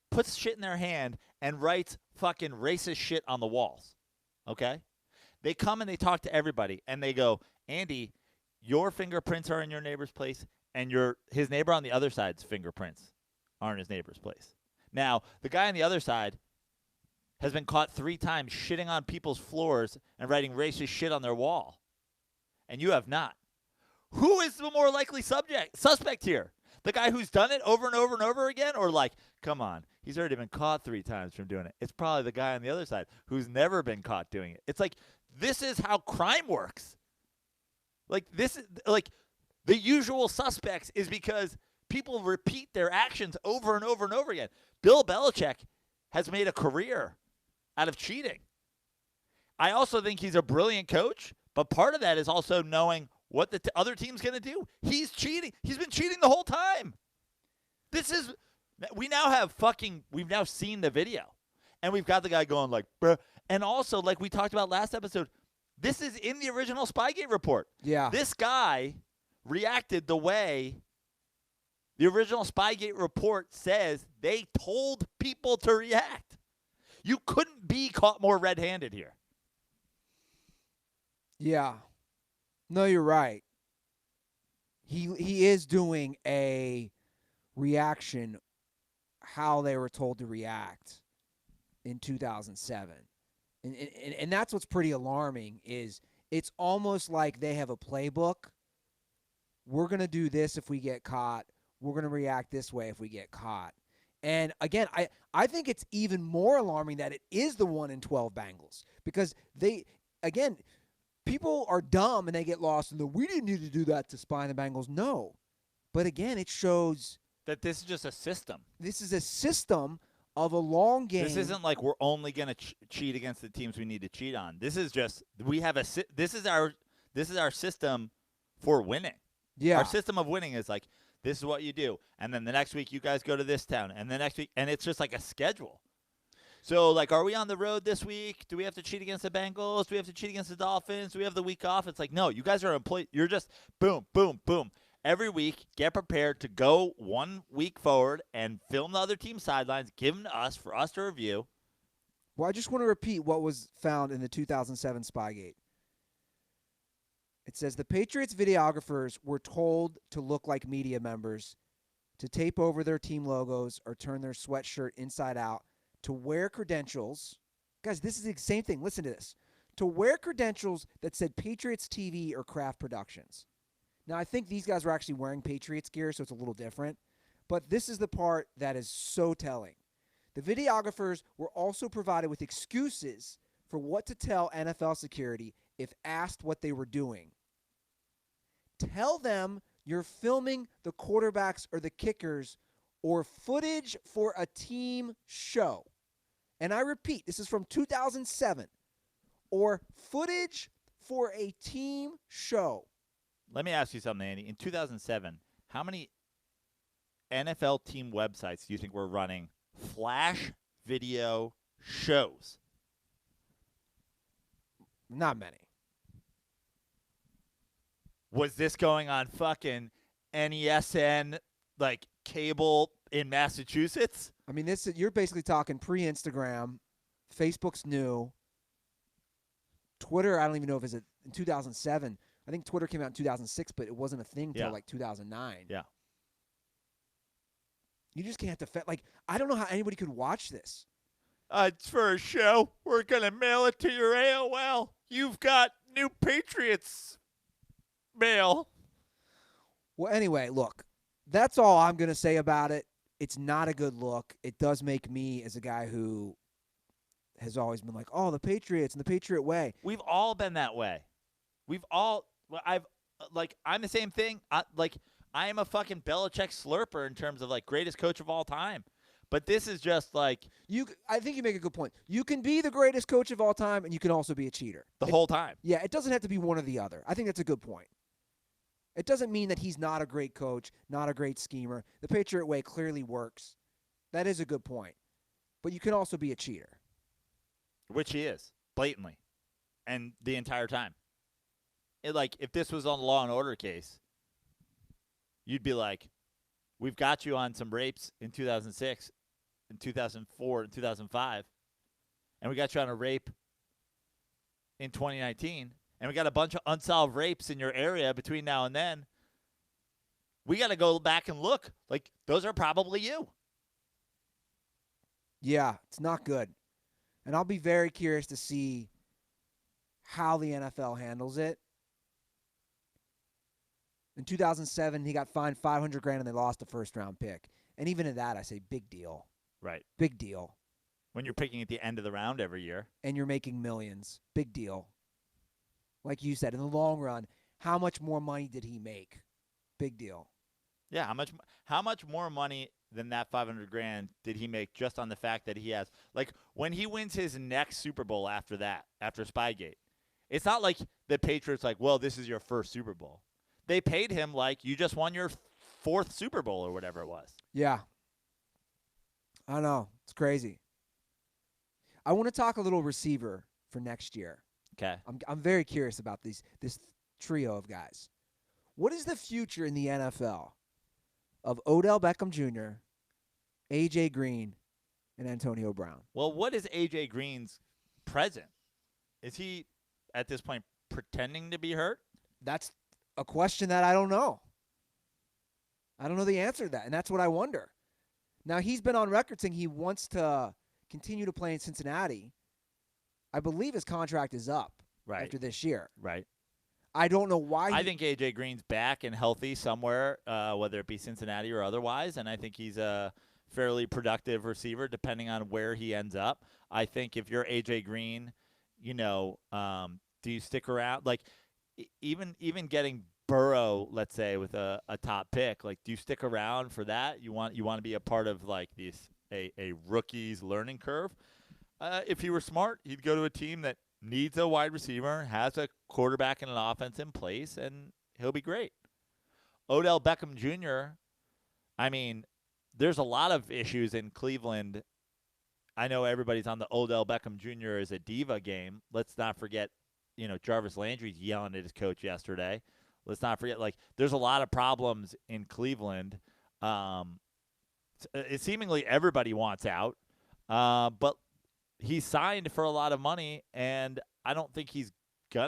puts shit in their hand, and writes fucking racist shit on the walls. Okay? They come and they talk to everybody, and they go, Andy, your fingerprints are in your neighbor's place, and his neighbor on the other side's fingerprints are in his neighbor's place. Now, the guy on the other side has been caught 3 times shitting on people's floors and writing racist shit on their wall, and you have not. Who is the more likely suspect here? The guy who's done it over and over and over again? Or like, come on, he's already been caught 3 times from doing it. It's probably the guy on the other side who's never been caught doing it. It's like, this is how crime works. Like, this is like the usual suspects is because people repeat their actions over and over and over again. Bill Belichick has made a career out of cheating. I also think he's a brilliant coach, but part of that is also knowing what the other team's going to do. He's cheating. He's been cheating the whole time. We've now seen the video, and we've got the guy going like, bruh. And also, like we talked about last episode, this is in the original Spygate report. Yeah. This guy reacted the way the original Spygate report says they told people to react. You couldn't be caught more red-handed here. Yeah. No, you're right. He is doing a reaction how they were told to react in 2007. And that's what's pretty alarming is it's almost like they have a playbook. We're going to do this if we get caught. We're going to react this way if we get caught. And again, I think it's even more alarming that it is the 1-12 Bengals because people are dumb and they get lost in we didn't need to do that to spy on the Bengals. No. But again, it shows that this is just a system. This is a system of a long game. This isn't like we're only going to cheat against the teams we need to cheat on. This is just this is our system for winning. Yeah. Our system of winning is like, this is what you do. And then the next week you guys go to this town. And the next week, and it's just like a schedule. So, like, are we on the road this week? Do we have to cheat against the Bengals? Do we have to cheat against the Dolphins? Do we have the week off? It's like, no, you guys are employed. You're just boom, boom, boom. Every week, get prepared to go 1 week forward and film the other team's sidelines, give them to us for us to review. Well, I just want to repeat what was found in the 2007 Spygate. It says the Patriots videographers were told to look like media members, to tape over their team logos or turn their sweatshirt inside out, to wear credentials. Guys, this is the same thing. Listen to this. To wear credentials that said Patriots TV or Kraft Productions. Now, I think these guys were actually wearing Patriots gear, so it's a little different. But this is the part that is so telling. The videographers were also provided with excuses for what to tell NFL security if asked what they were doing. Tell them you're filming the quarterbacks or the kickers or footage for a team show. And I repeat, this is from 2007. Or footage for a team show. Let me ask you something, Andy. In 2007, how many NFL team websites do you think were running flash video shows? Not many. Was this going on fucking NESN, like cable in Massachusetts? I mean, you're basically talking pre-Instagram. Facebook's new. Twitter, I don't even know if it's in 2007. I think Twitter came out in 2006, but it wasn't a thing until like 2009. Yeah. You just can't defend. Like, I don't know how anybody could watch this. It's for a show. We're going to mail it to your AOL. You've got new Patriots mail. Well, anyway, look, that's all I'm going to say about it. It's not a good look. It does make me, as a guy who has always been like, oh, the Patriots and the Patriot way. We've all been that way. I'm the same thing. I am a fucking Belichick slurper in terms of, like, greatest coach of all time. But this is just like I think you make a good point. You can be the greatest coach of all time, and you can also be a cheater. the whole time. Yeah, it doesn't have to be one or the other. I think that's a good point. It doesn't mean that he's not a great coach, not a great schemer. The Patriot way clearly works. That is a good point. But you can also be a cheater. Which he is, blatantly, and the entire time. If this was on the Law and Order case, you'd be like, we've got you on some rapes in 2006, in 2004, and 2005, and we got you on a rape in 2019, and we got a bunch of unsolved rapes in your area between now and then. We got to go back and look. Like, those are probably you. Yeah, it's not good. And I'll be very curious to see how the NFL handles it. In 2007, he got fined $500,000 and they lost a first-round pick. And even at that, I say big deal. Right. Big deal. When you're picking at the end of the round every year. And you're making millions. Big deal. Like you said, in the long run, how much more money did he make? Big deal. Yeah, how much more money than that $500,000 did he make just on the fact that he has, like, when he wins his next Super Bowl after that, after Spygate, it's not like the Patriots like, well, this is your first Super Bowl. They paid him like you just won your fourth Super Bowl or whatever it was. Yeah. I know. It's crazy. I want to talk a little receiver for next year. Okay. I'm very curious about this trio of guys. What is the future in the NFL of Odell Beckham Jr., A.J. Green, and Antonio Brown? Well, what is A.J. Green's present? Is he, at this point, pretending to be hurt? That's a question that I don't know. I don't know the answer to that, and that's what I wonder. Now, he's been on record saying he wants to continue to play in Cincinnati. I believe his contract is up after this year. Right. I don't know why. I think A.J. Green's back and healthy somewhere, whether it be Cincinnati or otherwise, and I think he's a fairly productive receiver depending on where he ends up. I think if you're A.J. Green, do you stick around? Like, even getting Burrow, let's say, with a top pick, like, do you stick around for that? You want to be a part of, like, a rookie's learning curve? If he were smart, he'd go to a team that needs a wide receiver, has a quarterback and an offense in place, and he'll be great. Odell Beckham Jr., I mean, there's a lot of issues in Cleveland. I know everybody's on the Odell Beckham Jr. is a diva game. Let's not forget, Jarvis Landry's yelling at his coach yesterday. Let's not forget, like, there's a lot of problems in Cleveland. Seemingly everybody wants out, but he's signed for a lot of money, and I don't think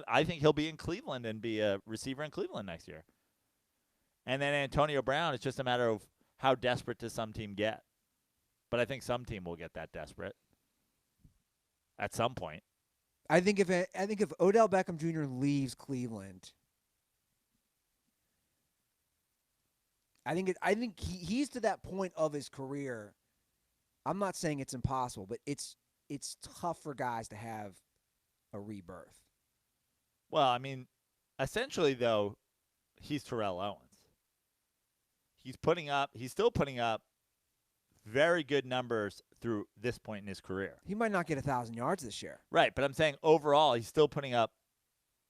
I think he'll be in Cleveland and be a receiver in Cleveland next year. And then Antonio Brown, it's just a matter of how desperate does some team get. But I think some team will get that desperate at some point. I think if Odell Beckham Jr. leaves Cleveland, I think he's to that point of his career. I'm not saying it's impossible, but it's tough for guys to have a rebirth. Well, I mean, essentially, though, he's Terrell Owens. He's still putting up very good numbers through this point in his career. He might not get 1,000 yards this year. Right, but I'm saying overall, he's still putting up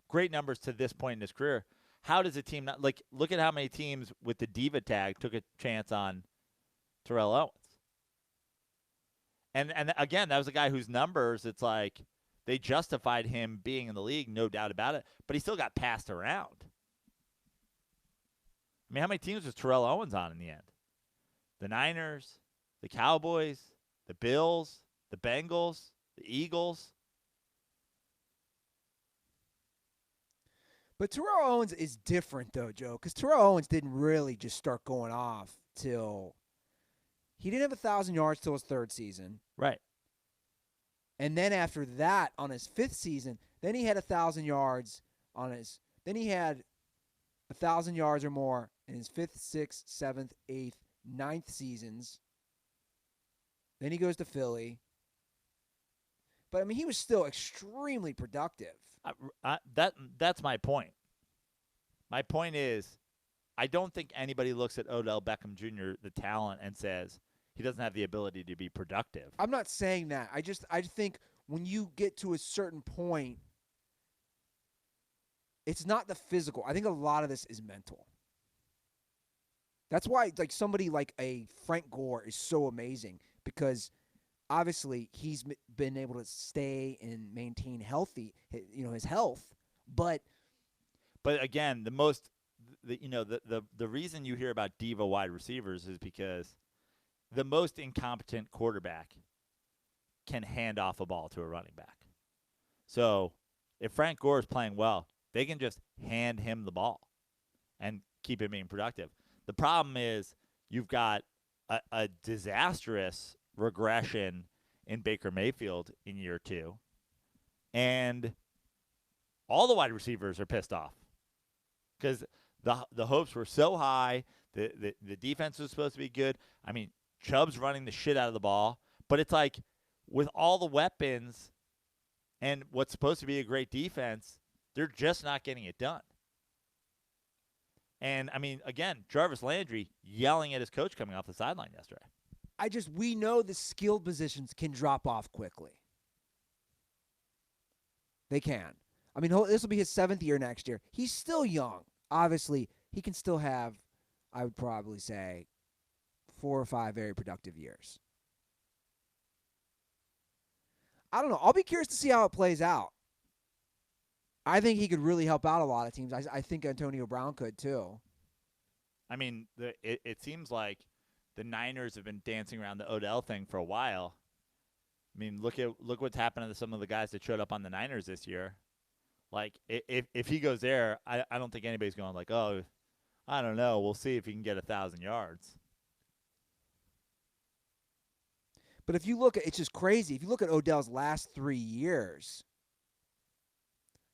great numbers to this point in his career. How does a team not, like, look at how many teams with the diva tag took a chance on Terrell Owens. And again, that was a guy whose numbers, it's like they justified him being in the league, no doubt about it, but he still got passed around. I mean, how many teams was Terrell Owens on in the end? The Niners, the Cowboys, the Bills, the Bengals, the Eagles. But Terrell Owens is different, though, Joe, because Terrell Owens didn't really just start going off till he didn't have 1,000 yards till his third season. Right. And then after that, on his fifth season, then he had 1,000 yards then he had 1,000 yards or more in his fifth, sixth, seventh, eighth, ninth seasons. Then he goes to Philly. But, I mean, he was still extremely productive. That's my point. My point is, I don't think anybody looks at Odell Beckham Jr., the talent, and says he doesn't have the ability to be productive. I'm not saying that. I think when you get to a certain point, it's not the physical. I think a lot of this is mental. That's why like somebody like a Frank Gore is so amazing, because obviously he's been able to stay and maintain his health, but again, the reason you hear about diva wide receivers is because the most incompetent quarterback can hand off a ball to a running back. So if Frank Gore is playing well, they can just hand him the ball and keep him being productive. The problem is you've got a disastrous regression in Baker Mayfield in year 2, and all the wide receivers are pissed off because the hopes were so high. The defense was supposed to be good. I mean, Chubb's running the shit out of the ball, but it's like with all the weapons and what's supposed to be a great defense, they're just not getting it done. And, I mean, again, Jarvis Landry yelling at his coach coming off the sideline yesterday. we know the skilled positions can drop off quickly. They can. I mean, this will be his 7th year next year. He's still young. Obviously, he can still have, I would probably say, 4 or 5 very productive years. I don't know. I'll be curious to see how it plays out. I think he could really help out a lot of teams. I think Antonio Brown could too. I mean, it seems like the Niners have been dancing around the Odell thing for a while. I mean, look what's happened to some of the guys that showed up on the Niners this year. Like, if he goes there, I don't think anybody's going like, oh, I don't know. We'll see if he can get 1,000 yards. But if you look at, it's just crazy. If you look at Odell's last 3 years,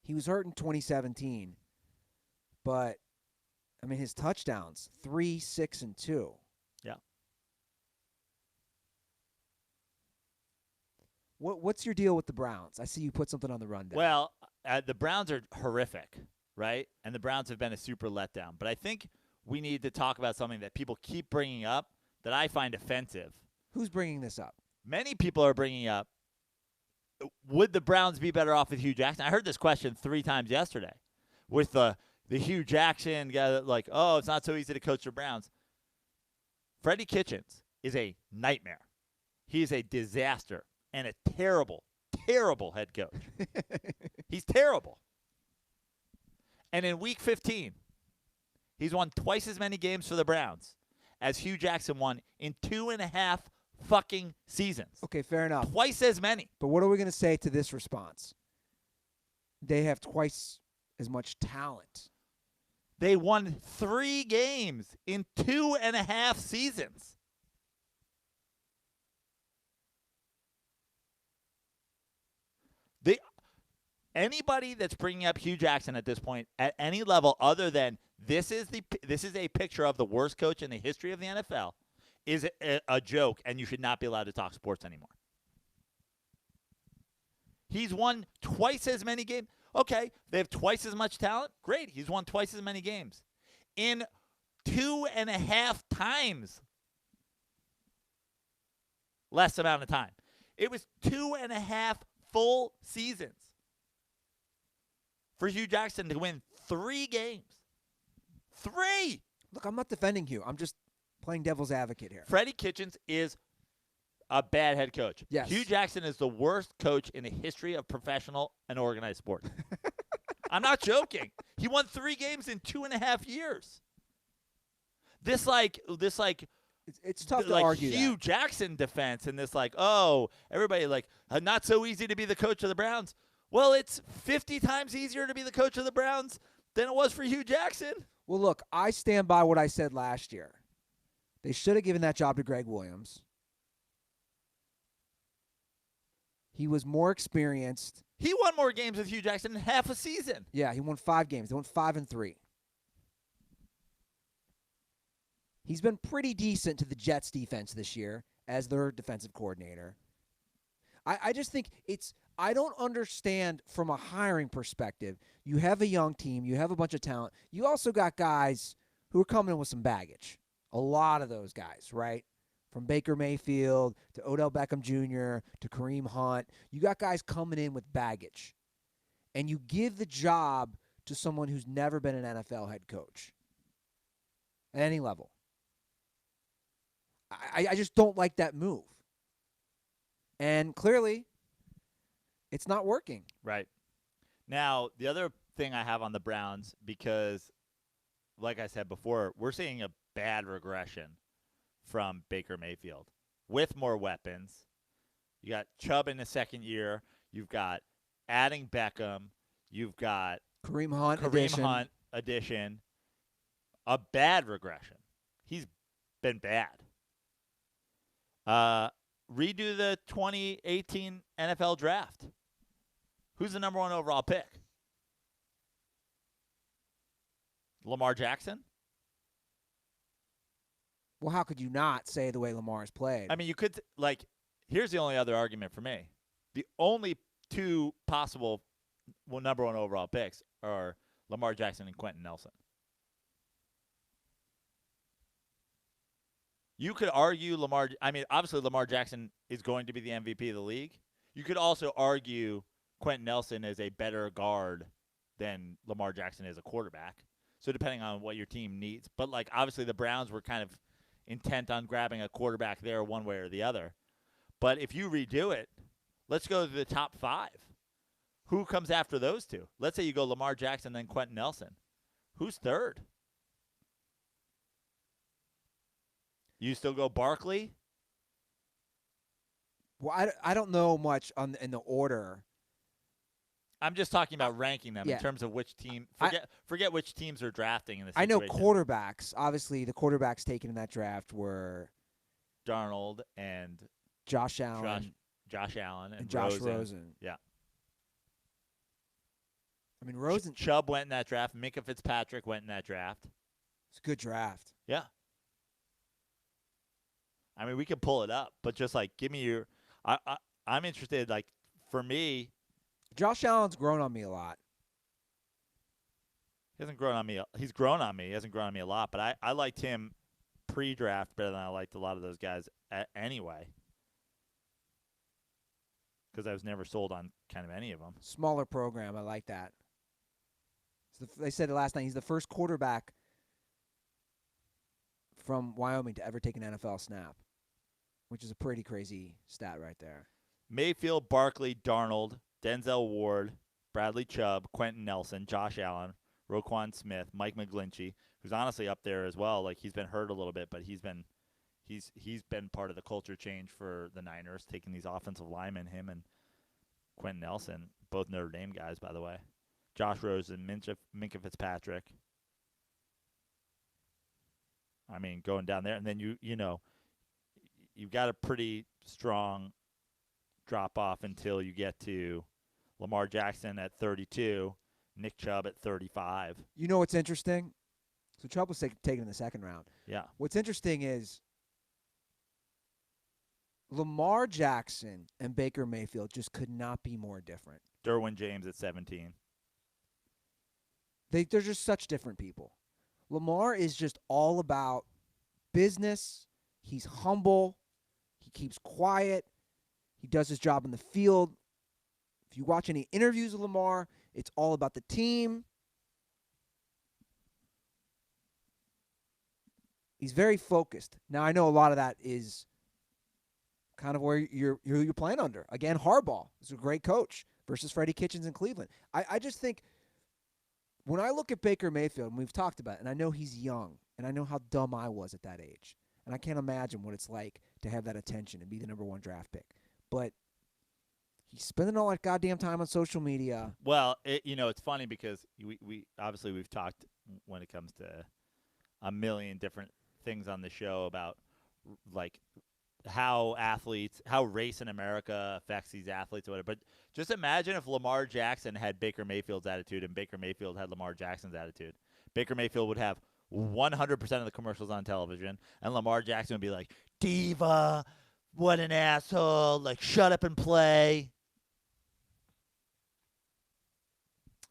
he was hurt in 2017. But, I mean, his touchdowns, 3, 6, and 2. Yeah. What's your deal with the Browns? I see you put something on the rundown. Well, the Browns are horrific, right? And the Browns have been a super letdown. But I think we need to talk about something that people keep bringing up that I find offensive. Who's bringing this up? Many people are bringing up, would the Browns be better off with Hue Jackson? I heard this question 3 times yesterday with the Hue Jackson guy that like, oh, it's not so easy to coach the Browns. Freddie Kitchens is a nightmare. He is a disaster and a terrible, terrible head coach. He's terrible. And in Week 15, he's won twice as many games for the Browns as Hue Jackson won in 2.5 fucking seasons. Okay, fair enough. Twice as many. But what are we going to say to this response? They have twice as much talent. They won 3 games in 2.5 seasons. Anybody that's bringing up Hue Jackson at this point at any level other than this is a picture of the worst coach in the history of the NFL is a joke, and you should not be allowed to talk sports anymore. He's won twice as many games. Okay, they have twice as much talent. Great, he's won twice as many games in 2.5 times less amount of time. It was 2.5 full seasons for Hue Jackson to win 3 games. 3! Look, I'm not defending Hue. I'm just playing devil's advocate here. Freddie Kitchens is a bad head coach. Yes. Hue Jackson is the worst coach in the history of professional and organized sports. I'm not joking. He won 3 games in 2.5 years. It's tough to like argue Hue that. Jackson defense and this like, oh, everybody like, not so easy to be the coach of the Browns. Well, it's 50 times easier to be the coach of the Browns than it was for Hue Jackson. Well, look, I stand by what I said last year. They should have given that job to Greg Williams. He was more experienced. He won more games with Hue Jackson in half a season. Yeah, he won 5 games. They won 5-3. He's been pretty decent to the Jets defense this year as their defensive coordinator. I just think I don't understand from a hiring perspective. You have a young team. You have a bunch of talent. You also got guys who are coming in with some baggage. A lot of those guys, right? From Baker Mayfield to Odell Beckham Jr. to Kareem Hunt. You got guys coming in with baggage. And you give the job to someone who's never been an NFL head coach at any level. I just don't like that move. And clearly, it's not working. Right. Now, the other thing I have on the Browns, because, like I said before, we're seeing a bad regression from Baker Mayfield with more weapons. You got Chubb in the second year. You've got adding Beckham. You've got Kareem Hunt addition. A bad regression. He's been bad. Redo the 2018 NFL draft. Who's the number 1 overall pick? Lamar Jackson? Well, how could you not say the way Lamar's played? I mean, you could, here's the only other argument for me. The only 2 possible number 1 overall picks are Lamar Jackson and Quentin Nelson. You could argue obviously Lamar Jackson is going to be the MVP of the league. You could also argue Quentin Nelson is a better guard than Lamar Jackson is a quarterback. So depending on what your team needs. But, obviously the Browns were kind of intent on grabbing a quarterback there one way or the other. But if you redo it, let's go to the top 5. Who comes after those 2? Let's say you go Lamar Jackson, then Quentin Nelson. Who's third? You still go Barkley? Well, I don't know much in the order. I'm just talking about ranking them yeah. in terms of which team. Forget which teams are drafting in this I know situation. quarterbacks. Obviously, the quarterbacks taken in that draft were Darnold and Josh Allen. Josh Allen and Josh Rosen. Yeah. I mean, Rosen. Chubb went in that draft. Minka Fitzpatrick went in that draft. It's a good draft. Yeah. I mean, we can pull it up, but just give me your. I'm interested. For me, Josh Allen's grown on me a lot. He hasn't grown on me. He's grown on me. He hasn't grown on me a lot, but I liked him pre-draft better than I liked a lot of those guys anyway. Because I was never sold on kind of any of them. Smaller program. I like that. They said it last night. He's the first quarterback from Wyoming to ever take an NFL snap, which is a pretty crazy stat right there. Mayfield, Barkley, Darnold, Denzel Ward, Bradley Chubb, Quentin Nelson, Josh Allen, Roquan Smith, Mike McGlinchey, who's honestly up there as well. He's been hurt a little bit, but he's been part of the culture change for the Niners, taking these offensive linemen, him and Quentin Nelson, both Notre Dame guys, by the way. Josh Rosen, Minka Fitzpatrick. I mean, going down there, and then you've got a pretty strong drop off until you get to Lamar Jackson at 32, Nick Chubb at 35. You know what's interesting? So Chubb was taken in the second round. Yeah. What's interesting is Lamar Jackson and Baker Mayfield just could not be more different. Derwin James at 17. They're just such different people. Lamar is just all about business. He's humble. He keeps quiet. He does his job in the field. If you watch any interviews with Lamar, it's all about the team. He's very focused. Now, I know a lot of that is kind of where you're playing under. Again, Harbaugh is a great coach versus Freddie Kitchens in Cleveland. I just think when I look at Baker Mayfield, and we've talked about it, and I know he's young, and I know how dumb I was at that age, and I can't imagine what it's like to have that attention and be the number 1 draft pick. But he's spending all that goddamn time on social media. Well, it's funny because we obviously we've talked when it comes to a million different things on the show about how race in America affects these athletes or whatever. But just imagine if Lamar Jackson had Baker Mayfield's attitude and Baker Mayfield had Lamar Jackson's attitude. Baker Mayfield would have 100% of the commercials on television, and Lamar Jackson would be like, diva, what an asshole, shut up and play.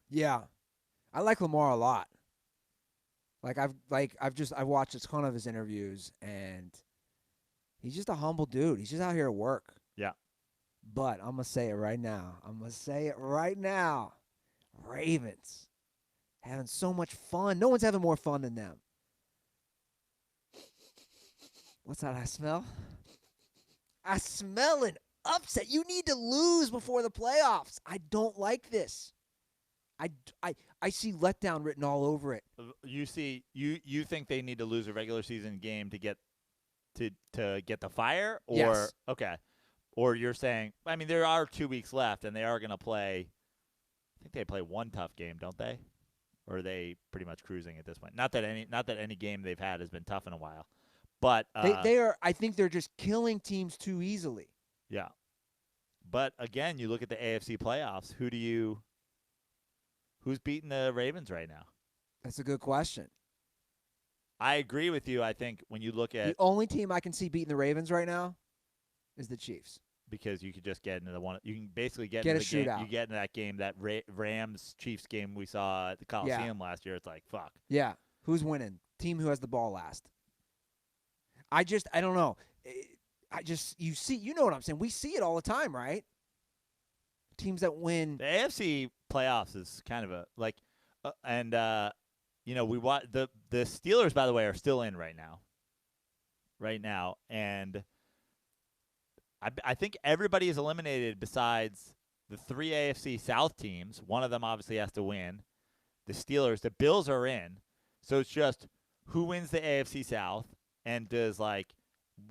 Yeah. I like Lamar a lot. I've watched a ton of his interviews, and He's just a humble dude. He's just out here to work. Yeah. But I'm going to say it right now. Ravens. Having so much fun. No one's having more fun than them. What's that I smell? I smell an upset. You need to lose before the playoffs. I don't like this. I see letdown written all over it. You think they need to lose a regular season game to get the fire? Or Yes. Okay. Or you're saying, I mean, there are 2 weeks left, and they are going to play. I think they play one tough game, don't they? Or are they pretty much cruising at this point? Not that any game they've had has been tough in a while, but They are. I think they're just killing teams too easily. yeah. But again, you look at the AFC playoffs. Who's beating the Ravens right now? That's a good question. I agree with you. I think when you look at The only team I can see beating the Ravens right now is the Chiefs. because you could just get into the one. You can basically get Get into a the game. shootout. You get into that game, that Rams-Chiefs game we saw at the Coliseum last year. It's like, fuck. Yeah. Who's winning? Team who has the ball last. I don't know. You know what I'm saying? We see it all the time, right? Teams that win. The AFC playoffs is kind of we watch the Steelers, by the way, are still in right now, and I think everybody is eliminated besides the 3 AFC South teams. One of them obviously has to win. The Steelers, the Bills are in, so it's just who wins the AFC South, and does like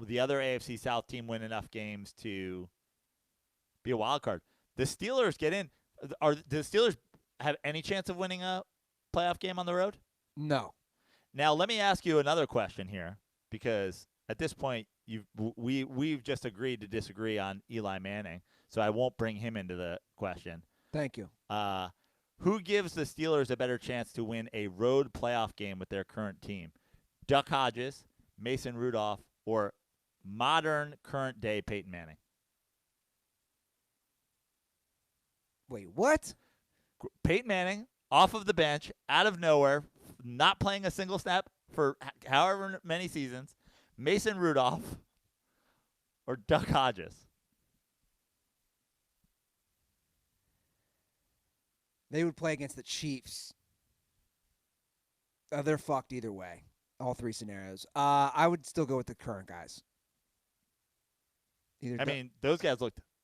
the other AFC South team win enough games to be a wild card? The Steelers get in. Do the Steelers have any chance of winning a playoff game on the road? No. Now, let me ask you another question here, because at this point, we've just agreed to disagree on Eli Manning, so I won't bring him into the question. Thank you. Who gives the Steelers a better chance to win a road playoff game with their current team? Duck Hodges, Mason Rudolph, or modern current-day Peyton Manning? Wait, what? Peyton Manning, off of the bench, out of nowhere, not playing a single snap for however many seasons. Mason Rudolph or Duck Hodges? They would play against the Chiefs. They're fucked either way. All 3 scenarios. I would still go with the current guys. Those guys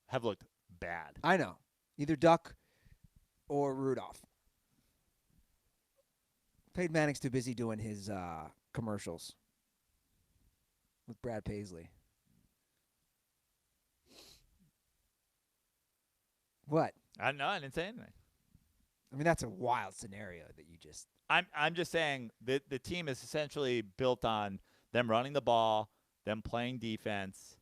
have looked bad. I know. Either Duck or Rudolph. Peyton Manning's too busy doing his commercials with Brad Paisley. What? I didn't say anything. I mean, that's a wild scenario that you just. I'm just saying that the team is essentially built on them running the ball, them playing defense,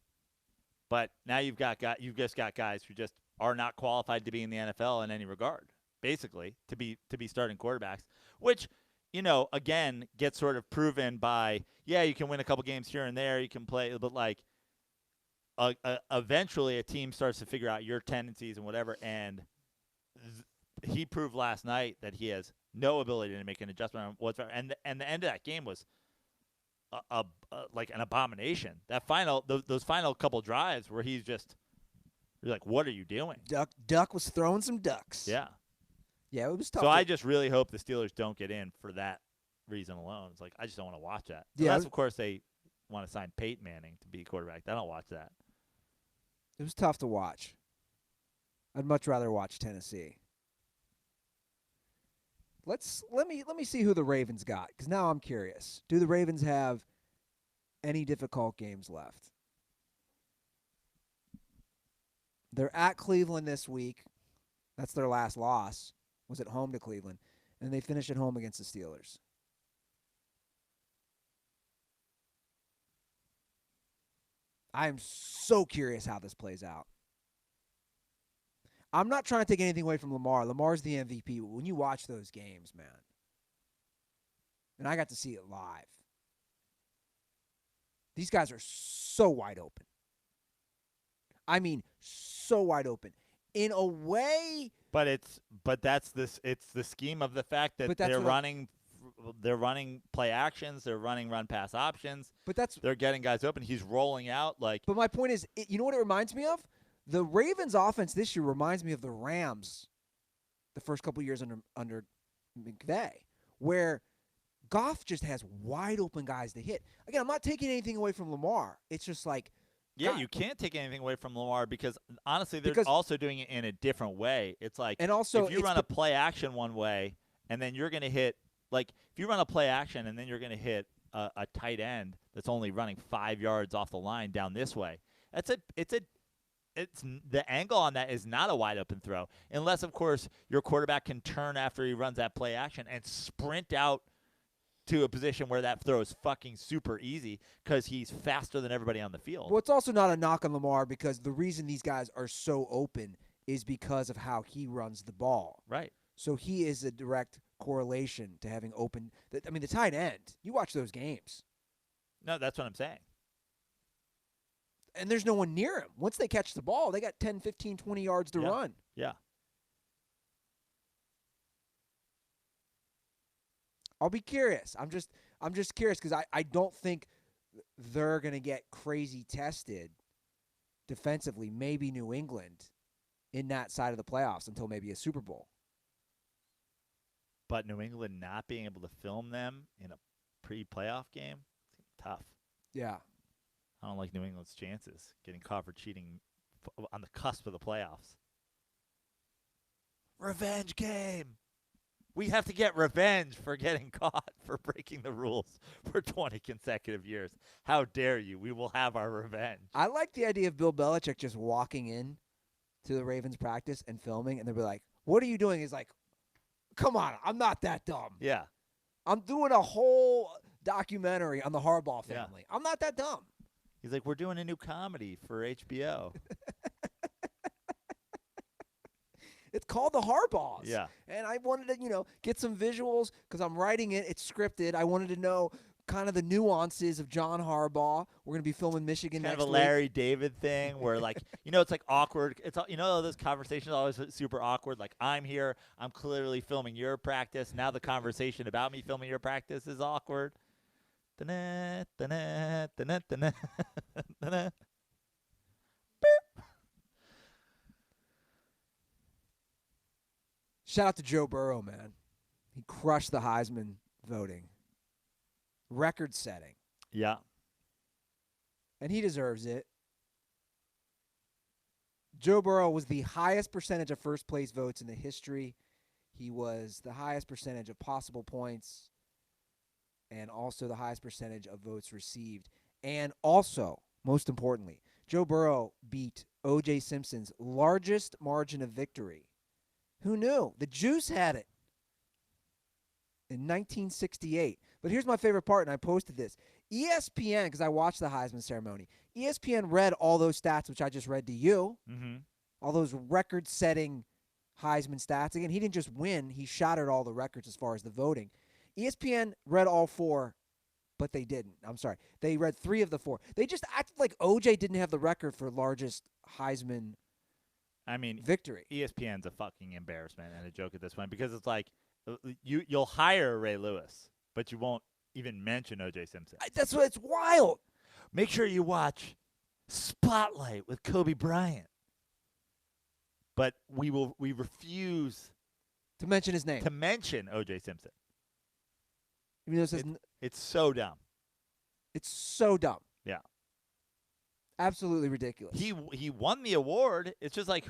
but now you've just got guys who just are not qualified to be in the NFL in any regard, basically, to be starting quarterbacks, which, again, gets sort of proven by, you can win a couple games here and there, you can play, but like eventually a team starts to figure out your tendencies and whatever, and he proved last night that he has no ability to make an adjustment whatsoever, and the end of that game was like an abomination. That those final couple drives where he's just, you're like, what are you doing? Duck was throwing some ducks. Yeah. Yeah, it was tough. So I just really hope the Steelers don't get in for that reason alone. It's like, I just don't want to watch that. Unless, of course, they want to sign Peyton Manning to be quarterback. I don't watch that. It was tough to watch. I'd much rather watch Tennessee. Let me see who the Ravens got, because now I'm curious. Do the Ravens have any difficult games left? They're at Cleveland this week. That's their last loss. Was at home to Cleveland. And they finish at home against the Steelers. I am so curious how this plays out. I'm not trying to take anything away from Lamar. Lamar's the MVP. When you watch those games, man, and I got to see it live, these guys are so wide open. I mean, so wide open. In a way, But it's the scheme of the fact that they're running they're running play actions, they're running run pass options. But they're getting guys open. He's rolling out like. But my point is, you know what it reminds me of? The Ravens' offense this year reminds me of the Rams, the first couple years under McVay, where Goff just has wide open guys to hit. Again, I'm not taking anything away from Lamar. It's just like. Yeah, God. you can't take anything away from Lamar because honestly, they're also doing it in a different way. It's like, and also if you run a play action one way and then you're going to hit, like if you run a play action and then you're going to hit a tight end that's only running 5 yards off the line down this way, it's the angle on that is not a wide open throw unless, of course, your quarterback can turn after he runs that play action and sprint out to a position where that throw is fucking super easy because he's faster than everybody on the field. Well, it's also not a knock on Lamar because the reason these guys are so open is because of how he runs the ball. Right. So he is a direct correlation to having open. I mean, the tight end, you watch those games. No, that's what I'm saying. And there's no one near him. Once they catch the ball, they got 10, 15, 20 yards to run. Yeah. I'll be curious. I'm just curious because I don't think they're going to get crazy tested defensively. Maybe New England in that side of the playoffs until maybe a Super Bowl. But New England not being able to film them in a pre-playoff game, tough. Yeah. I don't like New England's chances getting caught for cheating on the cusp of the playoffs. Revenge game. We have to get revenge for getting caught for breaking the rules for 20 consecutive years. How dare you? We will have our revenge. I like the idea of Bill Belichick just walking in to the Ravens practice and filming, and they'll be like, what are you doing? He's like, come on, I'm not that dumb. Yeah. I'm doing a whole documentary on the Harbaugh family. I'm not that dumb. He's like, we're doing a new comedy for HBO. It's called The Harbaughs. Yeah. And I wanted to, get some visuals because I'm writing it. It's scripted. I wanted to know kind of the nuances of John Harbaugh. We're going to be filming Michigan next week. Kind of a Larry David thing where, like, it's like awkward. It's those conversations are always super awkward. Like, I'm here. I'm clearly filming your practice. Now the conversation about me filming your practice is awkward. Da-na, da-na, da-na, da-na, da-na. Shout out to Joe Burrow, man. He crushed the Heisman voting. Record setting. Yeah. And he deserves it. Joe Burrow was the highest percentage of first place votes in the history. He was the highest percentage of possible points and also the highest percentage of votes received. And also, most importantly, Joe Burrow beat O.J. Simpson's largest margin of victory. Who knew? The Juice had it in 1968. But here's my favorite part, and I posted this. ESPN, because I watched the Heisman ceremony, ESPN read all those stats, which I just read to you, all those record-setting Heisman stats. Again, he didn't just win. He shattered all the records as far as the voting. ESPN read all four, but they didn't. I'm sorry. They read 3 of the 4. They just acted like OJ didn't have the record for largest Heisman victory. ESPN's a fucking embarrassment and a joke at this point because it's like you'll hire Ray Lewis, but you won't even mention O.J. Simpson. That's what it's wild. Make sure you watch Spotlight with Kobe Bryant. But we refuse to mention his name. To mention O.J. Simpson. Even though it's so dumb. It's so dumb. Yeah. Absolutely ridiculous. He won the award. It's just like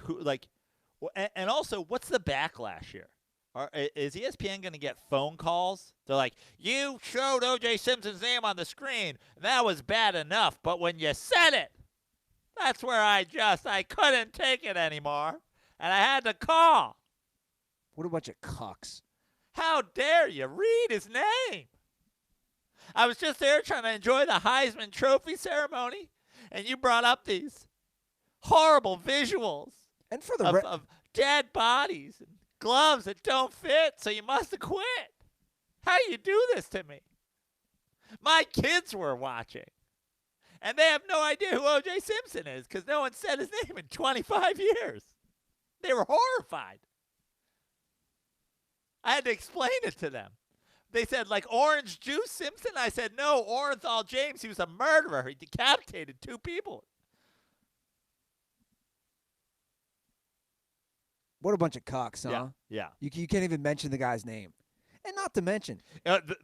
and also what's the backlash here? Is ESPN going to get phone calls? They're like, you showed O.J. Simpson's name on the screen. That was bad enough, but when you said it, that's where I couldn't take it anymore, and I had to call. What a bunch of cucks. How dare you read his name? I was just there trying to enjoy the Heisman Trophy ceremony, and you brought up these horrible visuals and for of dead bodies and gloves that don't fit, so you must have quit. How do you do this to me? My kids were watching, and they have no idea who O.J. Simpson is because no one said his name in 25 years. They were horrified. I had to explain it to them. They said, like, Orange Juice Simpson? I said, no, Orenthal James. He was a murderer. He decapitated 2 people. What a bunch of cocks, huh? Yeah. You can't even mention the guy's name. And not to mention.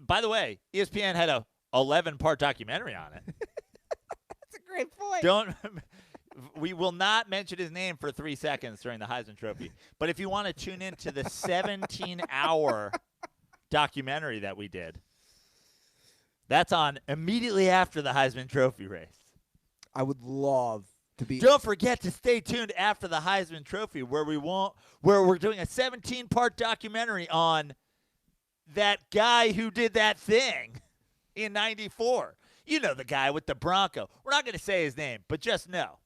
By the way, ESPN had a 11-part documentary on it. That's a great point. We will not mention his name for 3 seconds during the Heisman Trophy. But if you want to tune in to the 17-hour documentary that we did, that's on immediately after the Heisman Trophy race. I would love to be. Don't forget to stay tuned after the Heisman Trophy, where we're doing a 17-part documentary on that guy who did that thing in '94. You know, the guy with the Bronco. We're not going to say his name, but just know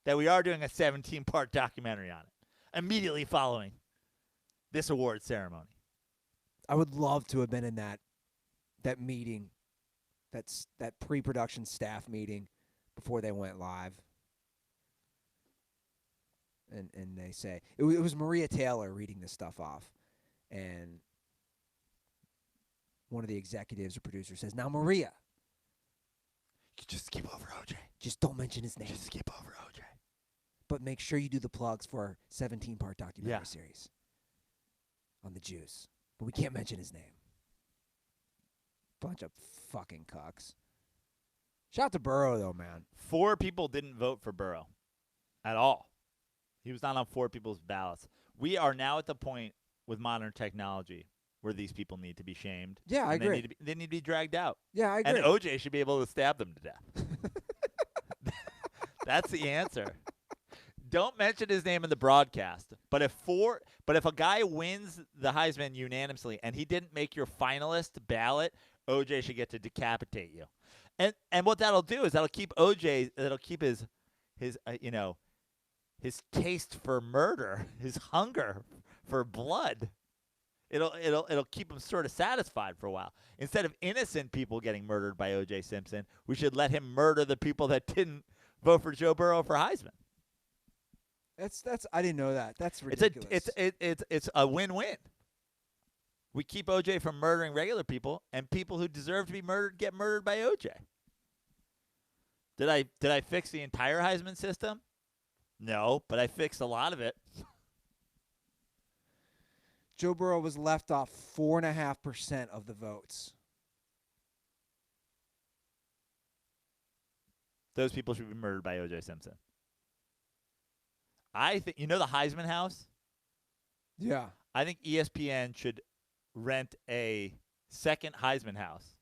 that we are doing a 17-part documentary on it immediately following this award ceremony. I would love to have been in that meeting, that pre-production staff meeting before they went live. And they say it was Maria Taylor reading this stuff off, and one of the executives or producers says, "Now, Maria, you just skip over OJ. Just don't mention his name. Just skip over OJ. But make sure you do the plugs for our 17-part documentary series on the juice. But we can't mention his name." Bunch of fucking cucks. Shout out to Burrow, though, man. 4 people didn't vote for Burrow at all. He was not on 4 people's ballots. We are now at the point with modern technology where these people need to be shamed. Yeah, I agree. They need to be dragged out. Yeah, I agree. And OJ should be able to stab them to death. That's the answer. Don't mention his name in the broadcast. But if a guy wins the Heisman unanimously and he didn't make your finalist ballot, OJ should get to decapitate you. And what that'll do is that'll keep OJ, that'll keep his taste for murder, his hunger for blood. It'll keep him sort of satisfied for a while. Instead of innocent people getting murdered by O.J. Simpson, we should let him murder the people that didn't vote for Joe Burrow for Heisman. That's I didn't know that. That's ridiculous. It's a win-win. We keep O.J. from murdering regular people, and people who deserve to be murdered get murdered by O.J. Did I fix the entire Heisman system? No, but I fixed a lot of it. Joe Burrow was left off 4.5% of the votes. Those people should be murdered by O.J. Simpson. I think, the Heisman House? Yeah. I think ESPN should rent a second Heisman House,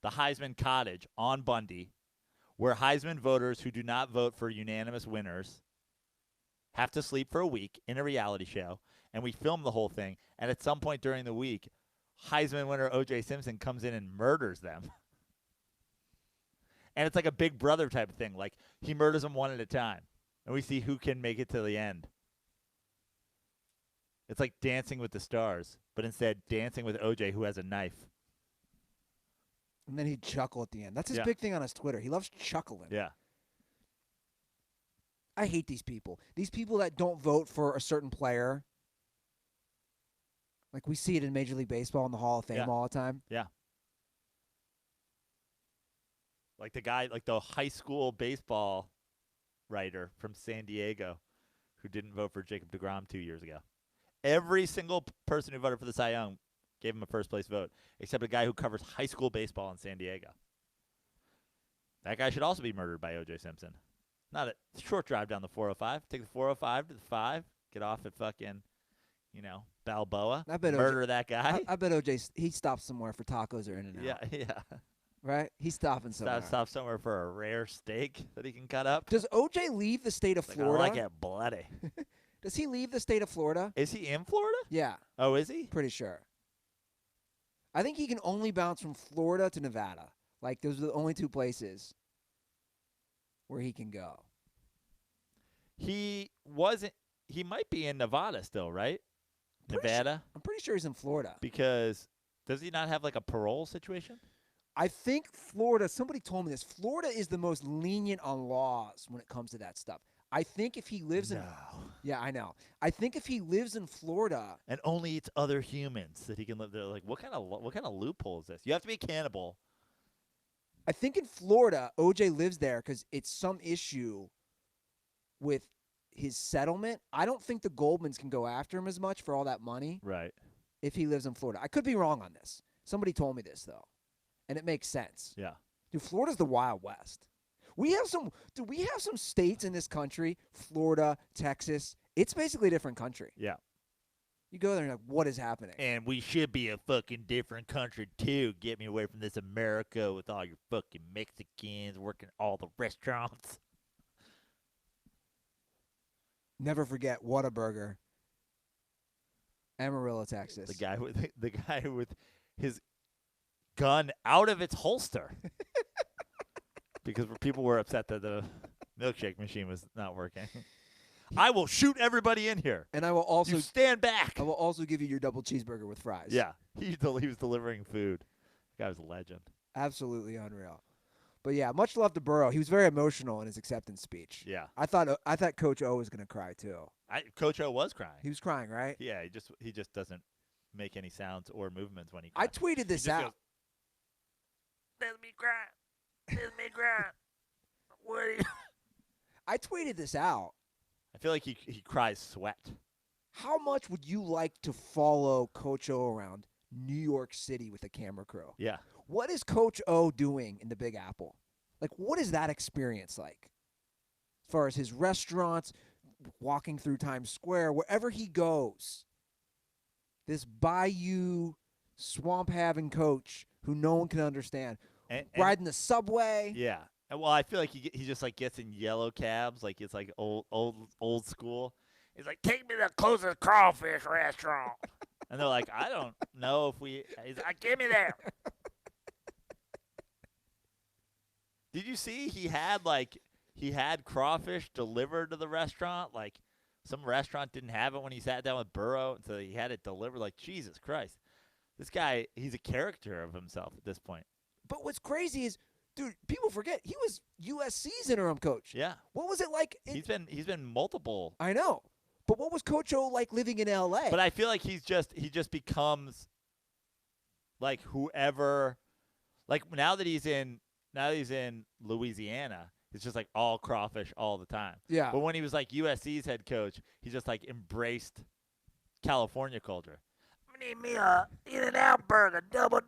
the Heisman Cottage on Bundy, where Heisman voters who do not vote for unanimous winners have to sleep for a week in a reality show, and we film the whole thing, and at some point during the week, Heisman winner O.J. Simpson comes in and murders them. And it's like a Big Brother type of thing. Like, he murders them one at a time, and we see who can make it to the end. It's like Dancing with the Stars, but instead Dancing with O.J., who has a knife. And then he'd chuckle at the end. That's his big thing on his Twitter. He loves chuckling. Yeah. I hate these people. These people that don't vote for a certain player. Like, we see it in Major League Baseball in the Hall of Fame all the time. Yeah. Like the guy, like the high school baseball writer from San Diego who didn't vote for Jacob deGrom 2 years ago. Every single person who voted for the Cy Young gave him a first-place vote, except a guy who covers high school baseball in San Diego. That guy should also be murdered by O.J. Simpson. Not a short drive down the 405. Take the 405 to the 5. Get off at fucking, Balboa. I bet murder that guy. I bet O.J. He stops somewhere for tacos or In-N-Out. Yeah. Right? He's stopping somewhere. Stop somewhere for a rare steak that he can cut up. Does O.J. leave the state of Florida? I like it bloody. Does he leave the state of Florida? Is he in Florida? Yeah. Oh, is he? Pretty sure. I think he can only bounce from Florida to Nevada. Like, those are the only 2 places where he can go. He might be in Nevada still, right? Nevada? I'm pretty sure he's in Florida. Because does he not have like a parole situation? I think Florida, somebody told me this, Florida is the most lenient on laws when it comes to that stuff. I think if he lives in Yeah, I know. I think if he lives in Florida, and only eats other humans that he can live there. Like, what kind of loophole is this? You have to be a cannibal. I think in Florida, OJ lives there because it's some issue with his settlement. I don't think the Goldmans can go after him as much for all that money Right. if he lives in Florida. I could be wrong on this. Somebody told me this, though, and it makes sense. Yeah. Dude, Florida's the Wild West. We have some states in this country, Florida, Texas. It's basically a different country. Yeah. You go there and you're like, what is happening? And we should be a fucking different country, too. Get me away from this America with all your fucking Mexicans working all the restaurants. Never forget Whataburger, Amarillo, Texas. The guy with his gun out of its holster. Because people were upset that the milkshake machine was not working. I will shoot everybody in here. And I will also You stand back. I will also give you your double cheeseburger with fries. Yeah. He was delivering food. That guy was a legend. Absolutely unreal. But yeah, much love to Burrow. He was very emotional in his acceptance speech. Yeah. I thought Coach O was going to cry too. Coach O was crying. He was crying, right? Yeah, he just doesn't make any sounds or movements when he I cries. tweeted this out. Goes, let me cry. Let me cry. What are you? I tweeted this out. I feel like he cries sweat. How much would you like to follow Coach O around New York City with a camera crew? Yeah. What is Coach O doing in the Big Apple? Like, what is that experience like? As far as his restaurants, walking through Times Square, wherever he goes, this bayou, swamp-having coach who no one can understand, And riding the subway. Yeah. Well, I feel like he just like gets in yellow cabs, like it's like old school. He's like, take me to the closest crawfish restaurant, and they're like, I don't know if we. He's like, give me there. Did you see he had crawfish delivered to the restaurant? Like some restaurant didn't have it when he sat down with Burrow, and so he had it delivered. Like, Jesus Christ, this guy, he's a character of himself at this point. But what's crazy is, dude, people forget he was USC's interim coach. Yeah. What was it like? He's been multiple. I know. But what was Coach O like living in LA? But I feel like he just becomes like whoever, like now that he's in Louisiana, it's just like all crawfish all the time. Yeah. But when he was like USC's head coach, he just like embraced California culture. Need me a In-N-Out burger, double,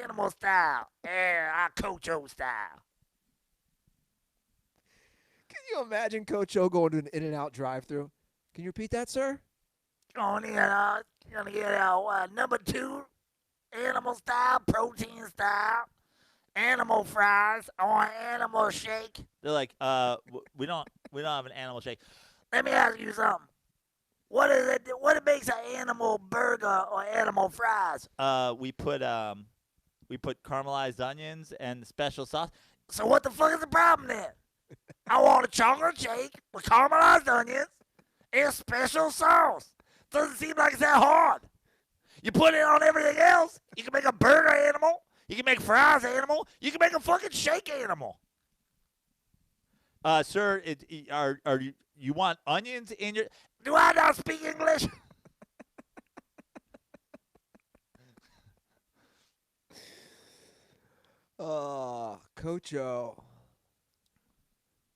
animal style. Yeah, I Coach O style. Can you imagine Coach O going to an In-N-Out drive-thru? Can you repeat that, sir? Gonna get number 2, animal style, protein style, animal fries, or animal shake. They're like, we don't have an animal shake. Let me ask you something. What is it? What makes an animal burger or animal fries? We put caramelized onions and special sauce. So what the fuck is the problem then? I want a chocolate shake with caramelized onions and special sauce. Doesn't seem like it's that hard. You put it on everything else. You can make a burger animal. You can make fries animal. You can make a fucking shake animal. Sir, are you want onions in your? Do I not speak English? Coach O.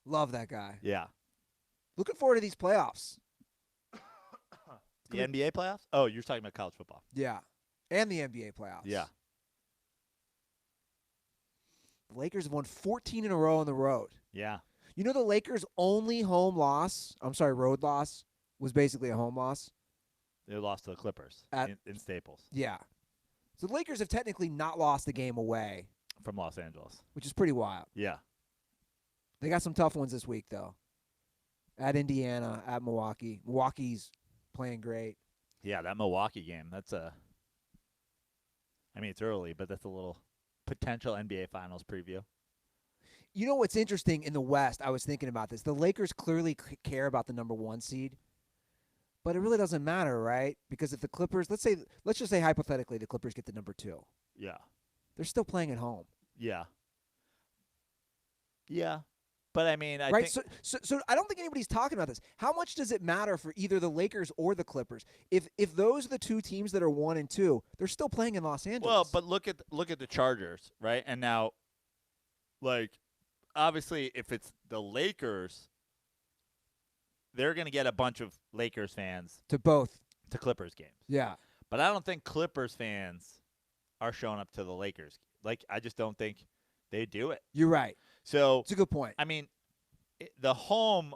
Love that guy. Yeah. Looking forward to these playoffs. The NBA playoffs? Oh, you're talking about college football. Yeah. And the NBA playoffs. Yeah. The Lakers have won 14 in a row on the road. Yeah. You know the Lakers' only road loss, was basically a home loss? They lost to the Clippers in Staples. Yeah. So the Lakers have technically not lost a game away. From Los Angeles. Which is pretty wild. Yeah. They got some tough ones this week, though. At Indiana, at Milwaukee. Milwaukee's playing great. Yeah, that Milwaukee game, it's early, but that's a little potential NBA Finals preview. You know what's interesting in the West? I was thinking about this. The Lakers clearly care about the number 1 seed, but it really doesn't matter, right? Because if the Clippers, let's just say hypothetically the Clippers get the number 2. Yeah. They're still playing at home. Yeah. Yeah. But I mean, I right? think So I don't think anybody's talking about this. How much does it matter for either the Lakers or the Clippers? If those are the two teams that are 1 and 2, they're still playing in Los Angeles. well, but look at the Chargers, right? And now, like, obviously, if it's the Lakers, they're going to get a bunch of Lakers fans to both, to Clippers games. yeah. But I don't think Clippers fans are showing up to the Lakers. Like, I just don't think they do it. You're right. So It's a good point. I mean, the home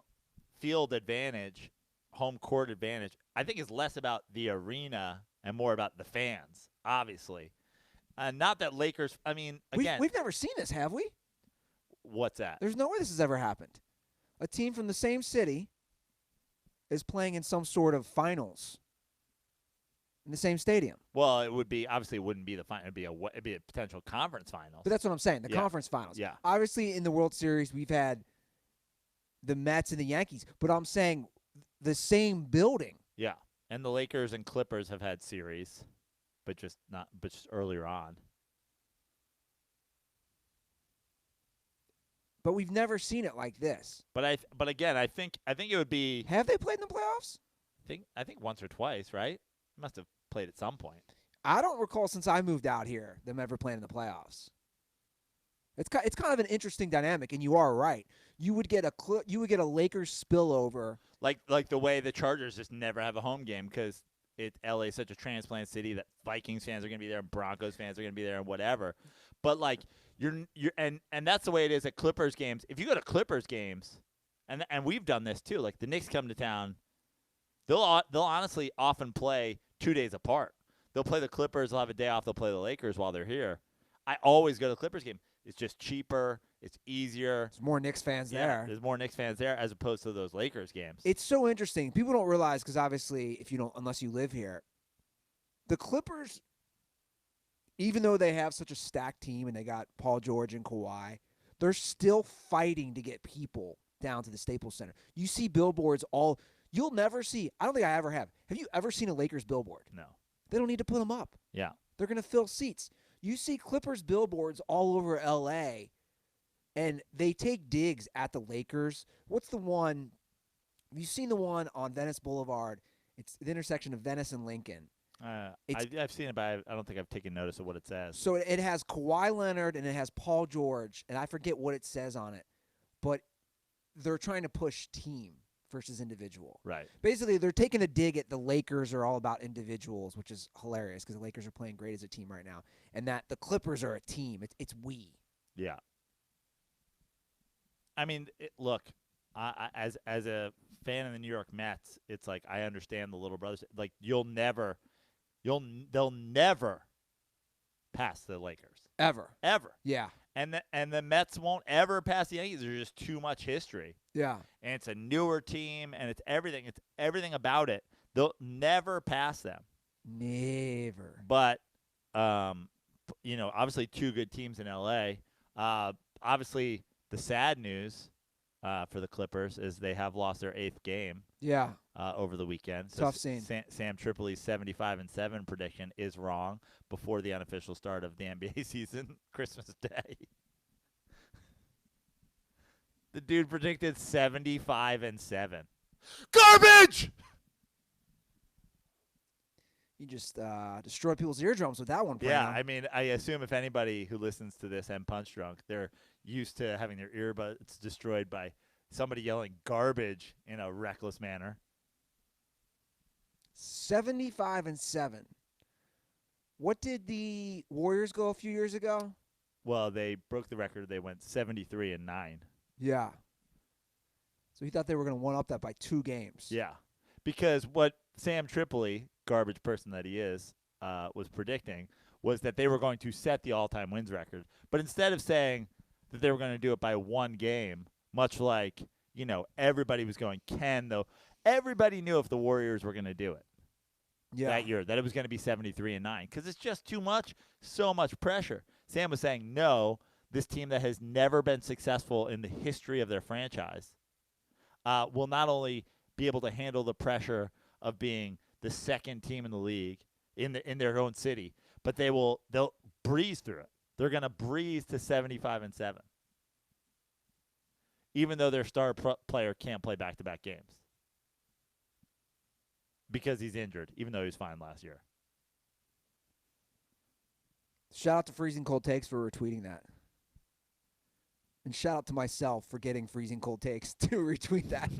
field advantage, home court advantage, I think is less about the arena and more about the fans, obviously. Not that Lakers, I mean, again. We've never seen this, have we? What's that? There's no way this has ever happened. A team from the same city is playing in some sort of finals in the same stadium. Well, it would be, obviously it wouldn't be the final. It'd be a potential conference finals. But that's what I'm saying, the Yeah. conference finals. Yeah. Obviously, in the World Series, we've had the Mets and the Yankees. But I'm saying the building. Yeah. And the Lakers and Clippers have had series, but just earlier on. But we've never seen it like this. But again, I think it would be Have they played in the playoffs? I think once or twice, right? Must have played at some point. I don't recall since I moved out here them ever playing in the playoffs. It's kind of an interesting dynamic, and you are right. You would get a Lakers spillover. Like the way the Chargers just never have a home game because LA is such a transplant city that Vikings fans are going to be there and Broncos fans are going to be there and whatever. But like you're and that's the way it is at Clippers games. If you go to Clippers games, and we've done this too. Like the Knicks come to town, they'll honestly often play 2 days apart. They'll play the Clippers, they'll have a day off, they'll play the Lakers while they're here. I always go to the Clippers game. It's just cheaper. It's easier. There's more Knicks fans there. There's more Knicks fans there as opposed to those Lakers games. It's so interesting. People don't realize because obviously, unless you live here, the Clippers, even though they have such a stacked team and they got Paul George and Kawhi, they're still fighting to get people down to the Staples Center. You see billboards you'll never see. I don't think I ever have. Have you ever seen a Lakers billboard? No. They don't need to put them up. Yeah. They're going to fill seats. You see Clippers billboards all over L.A., and they take digs at the Lakers. What's the one? Have you seen the one on Venice Boulevard? It's the intersection of Venice and Lincoln. I've seen it, but I don't think I've taken notice of what it says. So it has Kawhi Leonard and it has Paul George, and I forget what it says on it. But they're trying to push team versus individual. Right. Basically, they're taking a dig at the Lakers are all about individuals, which is hilarious because the Lakers are playing great as a team right now, and that the Clippers are a team. It's we. Yeah. I mean, look, as a fan of the New York Mets, it's like I understand the little brothers. Like they'll never pass the Lakers Ever. Yeah. And the Mets won't ever pass the Yankees. There's just too much history. Yeah. And it's a newer team, and it's everything about it. They'll never pass them. Never. But obviously two good teams in LA. Obviously the sad news for the Clippers is they have lost their 8th game. Yeah. Over the weekend. So Tough scene. Sam Tripoli's 75-7 prediction is wrong before the unofficial start of the NBA season, Christmas Day. The dude predicted 75-7. Garbage! You just destroyed people's eardrums with that one. Yeah, I mean, I assume if anybody who listens to this and Punch Drunk, they're used to having their earbuds destroyed by somebody yelling garbage in a reckless manner. 75-7. What did the Warriors go a few years ago? Well, they broke the record. They went 73-9. Yeah. So he thought they were going to one-up that by 2 games. Yeah, because what Sam Tripoli, garbage person that he is, was predicting was that they were going to set the all-time wins record. But instead of saying that they were going to do it by 1 game, much like, everybody was going, though, everybody knew if the Warriors were going to do it that year, that it was going to be 73-9 because it's just too much, so much pressure. Sam was saying, no, this team that has never been successful in the history of their franchise will not only be able to handle the pressure of being the second team in the league in their own city, but they'll breeze through it. They're going to breeze to 75-7. even though their star player can't play back-to-back games because he's injured, even though he was fine last year. Shout out to Freezing Cold Takes for retweeting that. And shout out to myself for getting Freezing Cold Takes to retweet that.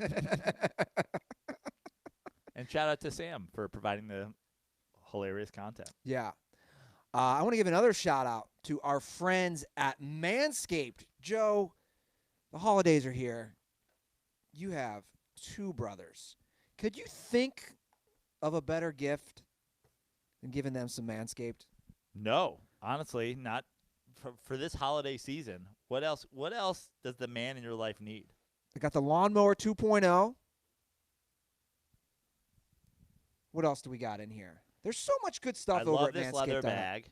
And shout out to Sam for providing the hilarious content. Yeah. I want to give another shout out to our friends at Manscaped. Joe, the holidays are here. You have two brothers. Could you think of a better gift than giving them some Manscaped? No, honestly, not for this holiday season. What else does the man in your life need? They got the Lawnmower 2.0. What else do we got in here? There's so much good stuff I over love at this Manscaped. leather bag.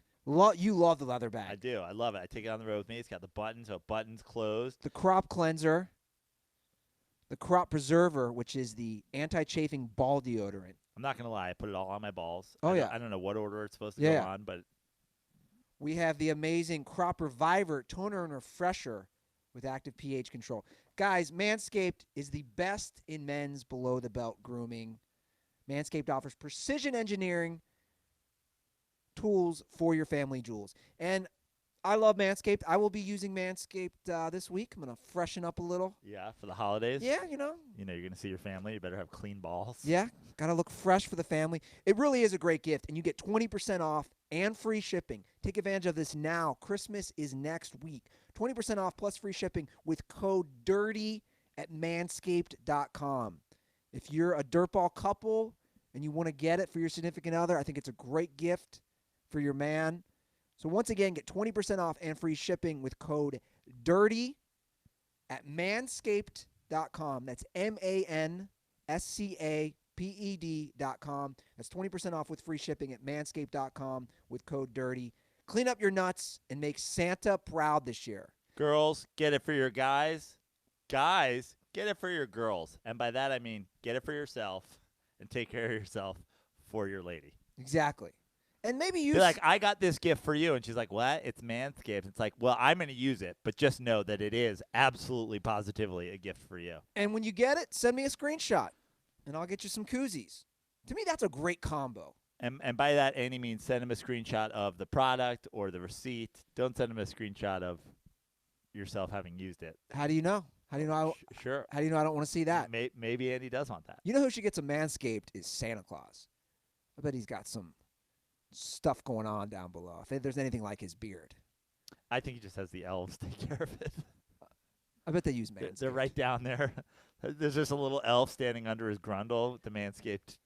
You love the leather bag. I do. I love it. I take it on the road with me. It's got the button, so it buttons closed. The crop cleanser. The crop preserver, which is the anti-chafing ball deodorant. I'm not going to lie. I put it all on my balls. Oh, I don't know what order it's supposed to Yeah. go on, but We have the amazing Crop Reviver toner and refresher with active pH control. Guys, Manscaped is the best in men's below-the-belt grooming. Manscaped offers precision engineering tools for your family jewels. And I love Manscaped. I will be using Manscaped this week. I'm going to freshen up a little. yeah, for the holidays. Yeah, you know. You know, you're going to see your family. You better have clean balls. Yeah, got to look fresh for the family. It really is a great gift, and you get 20% off and free shipping. Take advantage of this now. Christmas is next week. 20% off plus free shipping with code DIRTY at manscaped.com. If you're a dirtball couple and you want to get it for your significant other, I think it's a great gift for your man. So once again, get 20% off and free shipping with code DIRTY at manscaped.com. That's manscaped.com. That's 20% off with free shipping at manscaped.com with code DIRTY. Clean up your nuts and make Santa proud this year. Girls, get it for your guys. Guys, get it for your girls. And by that, I mean get it for yourself and take care of yourself for your lady. Exactly. And maybe use Be like, I got this gift for you. And she's like, what? It's Manscaped. It's like, well, I'm going to use it, but just know that it is absolutely positively a gift for you. And when you get it, send me a screenshot, and I'll get you some koozies. To me, that's a great combo. And by that, Andy means send him a screenshot of the product or the receipt. Don't send him a screenshot of yourself having used it. How do you know? How do you know? Sure. How do you know I don't want to see that? Maybe Andy does want that. You know who should get some Manscaped is Santa Claus. I bet he's got some stuff going on down below. If there's anything like his beard. I think he just has the elves take care of it. I bet they use Manscaped. They're right down there. There's just a little elf standing under his grundle with the Manscaped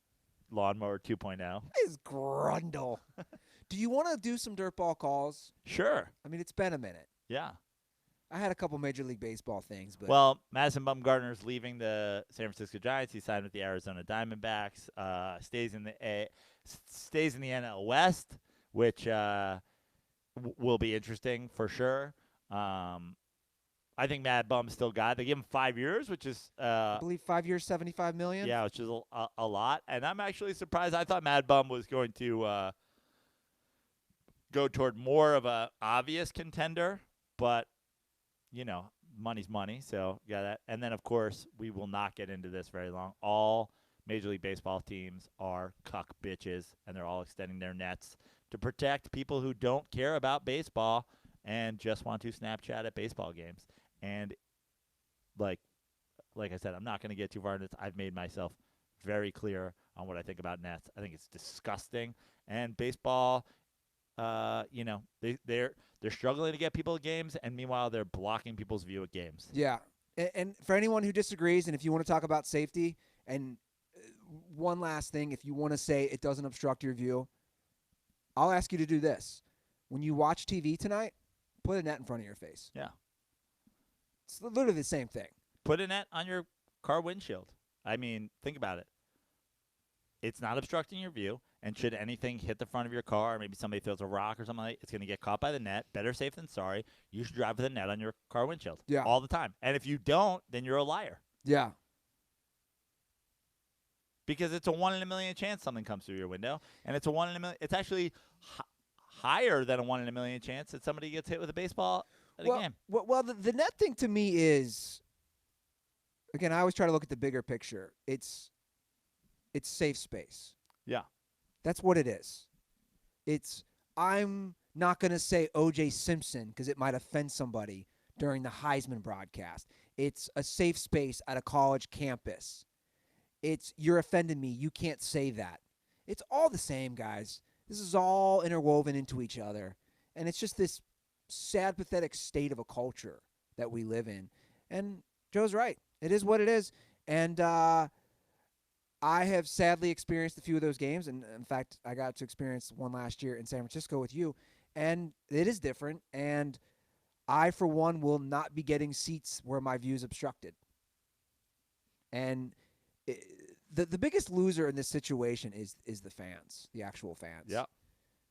Lawnmower 2.0. His grundle. Do you want to do some dirtball calls? Sure. I mean, it's been a minute. Yeah. I had a couple Major League Baseball things, but Well, Madison Bumgarner's leaving the San Francisco Giants. He signed with the Arizona Diamondbacks. Stays in the NL West, which will be interesting for sure. I think Mad Bum's still got it. They give him 5 years, which is I believe 5 years, $75 million. yeah, which is a lot. And I'm actually surprised. I thought Mad Bum was going to go toward more of a obvious contender, but you know, money's money, so yeah. That, and then of course we will not get into this very long. All Major League Baseball teams are cuck bitches, and they're all extending their nets to protect people who don't care about baseball and just want to Snapchat at baseball games. And like I said, I'm not going to get too far into this. I've made myself very clear on what I think about nets. I think it's disgusting. And baseball, you know, they're struggling to get people to games, and meanwhile they're blocking people's view at games. Yeah. And for anyone who disagrees, and if you want to talk about safety, and one last thing, if you want to say it doesn't obstruct your view, I'll ask you to do this. When you watch TV tonight, put a net in front of your face. Yeah. It's literally the same thing. Put a net on your car windshield. I mean, think about it. It's not obstructing your view, and should anything hit the front of your car, or maybe somebody throws a rock or something like that, it's going to get caught by the net. Better safe than sorry. You should drive with a net on your car windshield all the time. And if you don't, then you're a liar. Yeah. Because it's a 1 in a million chance something comes through your window, and it's a 1 in a million. It's actually higher than a 1 in a million chance that somebody gets hit with a baseball at a game. Well, the net thing to me is again, I always try to look at the bigger picture. It's safe space. Yeah. That's what it is. I'm not going to say OJ Simpson because it might offend somebody during the Heisman broadcast. It's a safe space at a college campus. It's you're offending me. You can't say that. It's all the same, guys. This is all interwoven into each other. And it's just this sad, pathetic state of a culture that we live in. And Joe's right. It is what it is. And I have sadly experienced a few of those games. And, in fact, I got to experience one last year in San Francisco with you. And it is different. And I, for one, will not be getting seats where my view is obstructed. And the biggest loser in this situation is the fans, the actual fans. Yeah.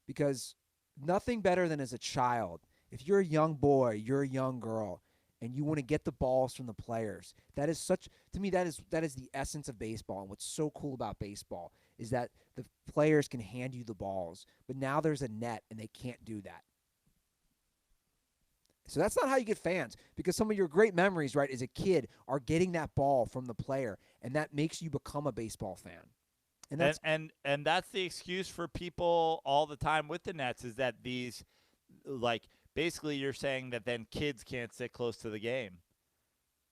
Because nothing better than as a child, if you're a young boy, you're a young girl, and you want to get the balls from the players. That is to me, that is the essence of baseball. And what's so cool about baseball is that the players can hand you the balls, but now there's a net and they can't do that. So that's not how you get fans, because some of your great memories, right, as a kid are getting that ball from the player, and that makes you become a baseball fan. And that's and that's the excuse for people all the time with the Nets is that these, like, basically you're saying that then kids can't sit close to the game.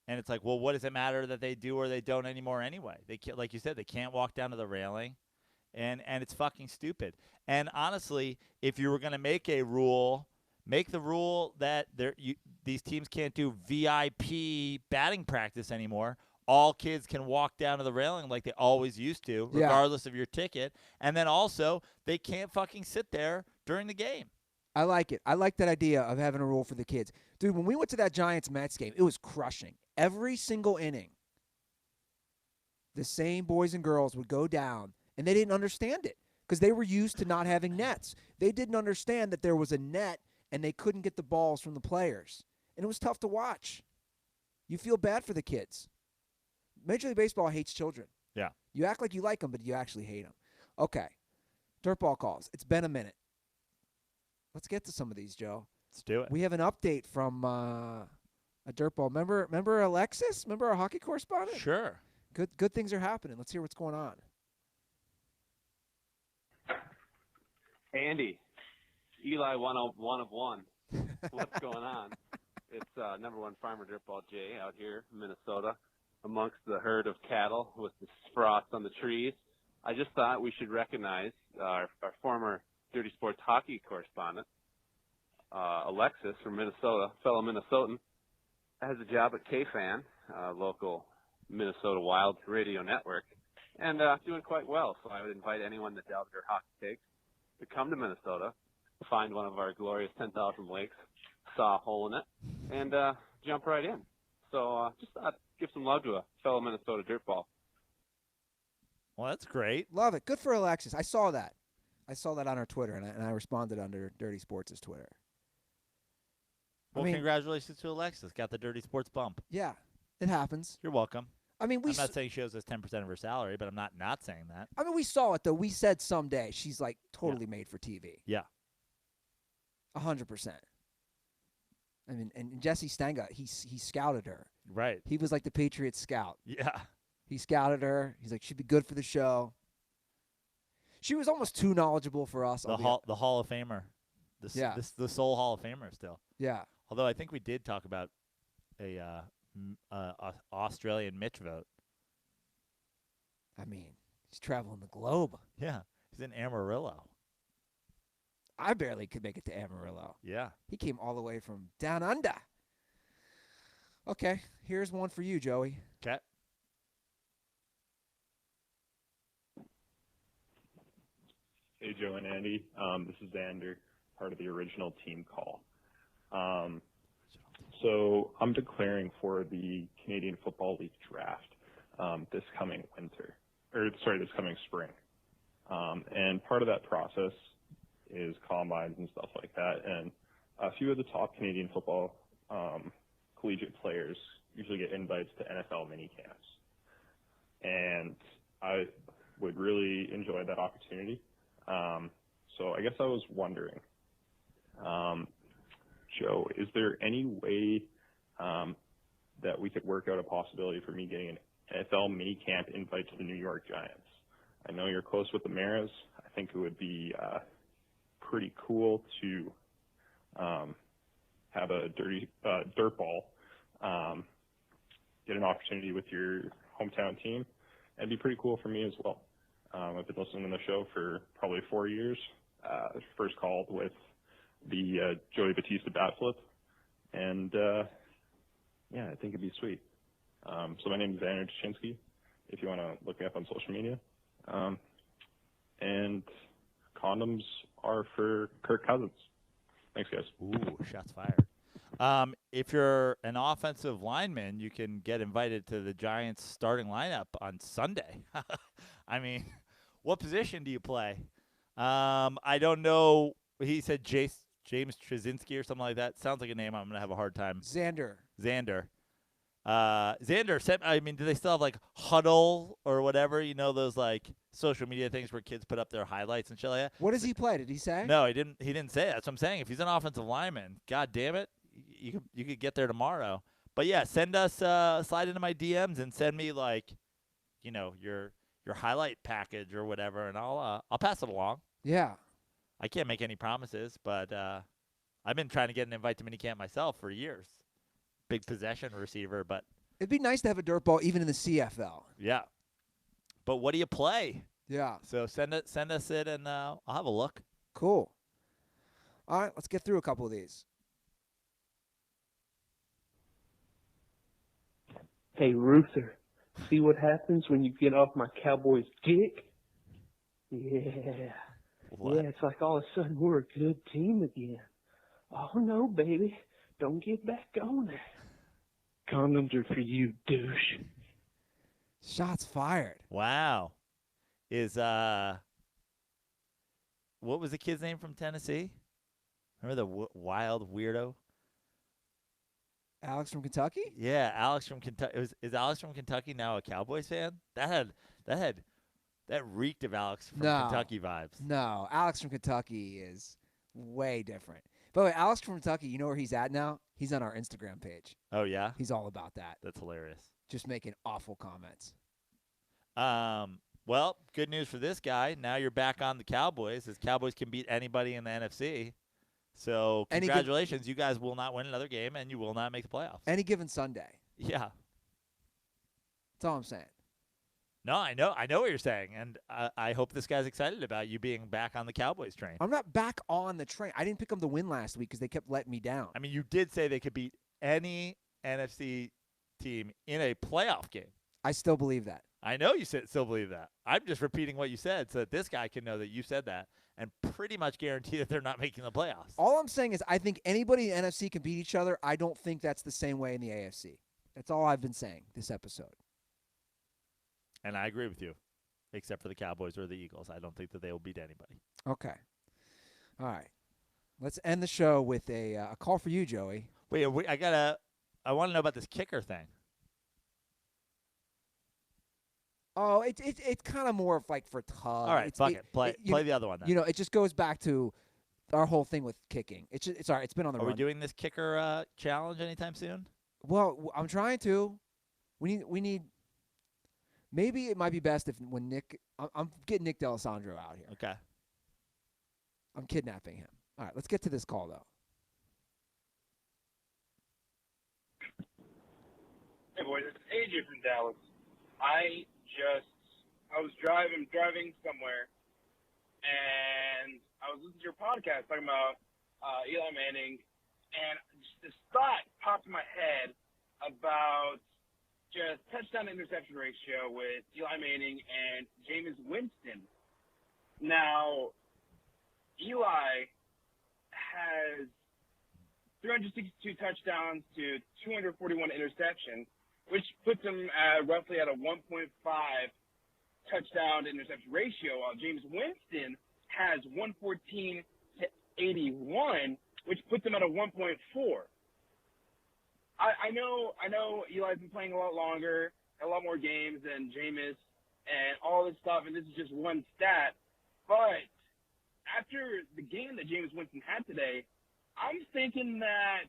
And it's like, well, what does it matter that they do or they don't anymore anyway? They can't, like you said, they can't walk down to the railing, and it's fucking stupid. And honestly, if you were going to make a rule, make the rule that these teams can't do VIP batting practice anymore. All kids can walk down to the railing like they always used to, regardless of your ticket. And then also, they can't fucking sit there during the game. I like it. I like that idea of having a rule for the kids. Dude, when we went to that Giants-Mets game, it was crushing. Every single inning, the same boys and girls would go down, and they didn't understand it because they were used to not having nets. They didn't understand that there was a net, and they couldn't get the balls from the players. And it was tough to watch. You feel bad for the kids. Major League Baseball hates children. Yeah. You act like you like them, but you actually hate them. Okay. Dirtball calls. It's been a minute. Let's get to some of these, Joe. Let's do it. We have an update from a Dirtball. Remember Alexis? Remember our hockey correspondent? Sure. Good things are happening. Let's hear what's going on. Hey, Andy. Eli, one of one. What's going on? It's number one farmer Dirtball Jay out here in Minnesota amongst the herd of cattle with the frost on the trees. I just thought we should recognize our former Dirty Sports hockey correspondent, Alexis from Minnesota, fellow Minnesotan, has a job at KFan, local Minnesota Wild radio network, and doing quite well. So I would invite anyone that doubted her hockey takes to come to Minnesota, find one of our glorious 10,000 lakes, saw a hole in it, and jump right in. So just give some love to a fellow Minnesota dirtball. Well, that's great. Love it. Good for Alexis. I saw that. On her Twitter, and I responded under Dirty Sports' Twitter. Well, congratulations to Alexis. Got the Dirty Sports bump. Yeah, it happens. You're welcome. I mean, I'm not saying she owes us 10% of her salary, but I'm not saying that. I mean, we saw it, though. We said someday she's, like, totally made for TV. Yeah. 100%. I mean, and Jesse Stenga, he scouted her. Right. He was like the Patriots scout. Yeah. He scouted her. He's like, she'd be good for the show. She was almost too knowledgeable for us. The Hall of Famer. The sole Hall of Famer still. Yeah. Although I think we did talk about a Australian Mitch vote. I mean, he's traveling the globe. Yeah. He's in Amarillo. I barely could make it to Amarillo. Yeah. He came all the way from down under. Okay, here's one for you, Joey. Okay. Hey, Joe and Andy. This is Xander, part of the original team call. So I'm declaring for the Canadian Football League draft this coming spring. And part of that process is combines and stuff like that. And a few of the top Canadian football collegiate players usually get invites to NFL mini camps. And I would really enjoy that opportunity. So I guess I was wondering, Joe, is there any way that we could work out a possibility for me getting an NFL minicamp invite to the New York Giants. I know you're close with the Maras. I think it would be pretty cool to have a DirtBall get an opportunity with your hometown team. It'd be pretty cool for me as well. I've been listening to the show for probably 4 years. First called with the Joey Batista bat flip. And, yeah, I think it'd be sweet. So my name is Xander Chinsky, if you want to look me up on social media. And condoms are for Kirk Cousins. Thanks, guys. Ooh, shots fired. If you're an offensive lineman, you can get invited to the Giants starting lineup on Sunday. I mean, what position do you play? I don't know. He said James Trzynski or something like that. Sounds like a name I'm going to have a hard time. Xander. Xander, I mean, do they still have, like, Huddle or whatever? You know, those, like, social media things where kids put up their highlights and shit like that? What does he play? Did he say? No, he didn't say that. That's what I'm saying. If he's an offensive lineman, God damn it, you could get there tomorrow. But, yeah, send us slide into my DMs and send me, like, you know, your highlight package or whatever, and I'll pass it along. Yeah. I can't make any promises, but I've been trying to get an invite to minicamp myself for years. Big possession receiver, but It'd be nice to have a dirt ball even in the CFL. yeah. But what do you play? Yeah. So send us it, and I'll have a look. Cool. All right, let's get through a couple of these. Hey, Ruther, see what happens when you get off my Cowboys dick? Yeah. What? Yeah, it's like all of a sudden we're a good team again. Oh, no, baby. Don't get back on there. Condoms are for you, douche. Shots fired. Wow. Is what was the kid's name from Tennessee? Remember the wild weirdo? Alex from Kentucky? Yeah, Alex from Kentucky. Is Alex from Kentucky now a Cowboys fan? That reeked of Alex from Kentucky vibes. No, Alex from Kentucky is way different. By the way, Alex from Kentucky, you know where he's at now? He's on our Instagram page. Oh, yeah? He's all about that. That's hilarious. Just making awful comments. Well, good news for this guy. Now you're back on the Cowboys, as Cowboys can beat anybody in the NFC. So congratulations. You guys will not win another game, and you will not make the playoffs. Any given Sunday. Yeah. That's all I'm saying. No, I know what you're saying, and I hope this guy's excited about you being back on the Cowboys train. I'm not back on the train. I didn't pick them to win last week because they kept letting me down. I mean, you did say they could beat any NFC team in a playoff game. I still believe that. I know you still believe that. I'm just repeating what you said so that this guy can know that you said that and pretty much guarantee that they're not making the playoffs. All I'm saying is I think anybody in the NFC can beat each other. I don't think that's the same way in the AFC. That's all I've been saying this episode. And I agree with you, except for the Cowboys or the Eagles. I don't think that they will beat anybody. Okay. All right. Let's end the show with a call for you, Joey. Wait, I want to know about this kicker thing. Oh, it's kind of more of like for Tug. All right, fuck it. Play the other one then. You know, it just goes back to our whole thing with kicking. It's all right. It's been on the run. Are we doing this kicker challenge anytime soon? Well, I'm trying to. We need. Maybe it might be best if when Nick. I'm getting Nick D'Alessandro out here. Okay. I'm kidnapping him. All right, let's get to this call though. Hey boys, it's AJ from Dallas. I was driving somewhere, and I was listening to your podcast talking about Eli Manning, and just this thought popped in my head about just touchdown-to-interception ratio with Eli Manning and Jameis Winston. Now, Eli has 362 touchdowns to 241 interceptions, which puts him roughly at a 1.5 touchdown-to-interception ratio, while Jameis Winston has 114 to 81, which puts him at a 1.4. I know Eli's been playing a lot longer, a lot more games than Jameis, and all this stuff, and this is just one stat. But after the game that Jameis Winston had today, I'm thinking that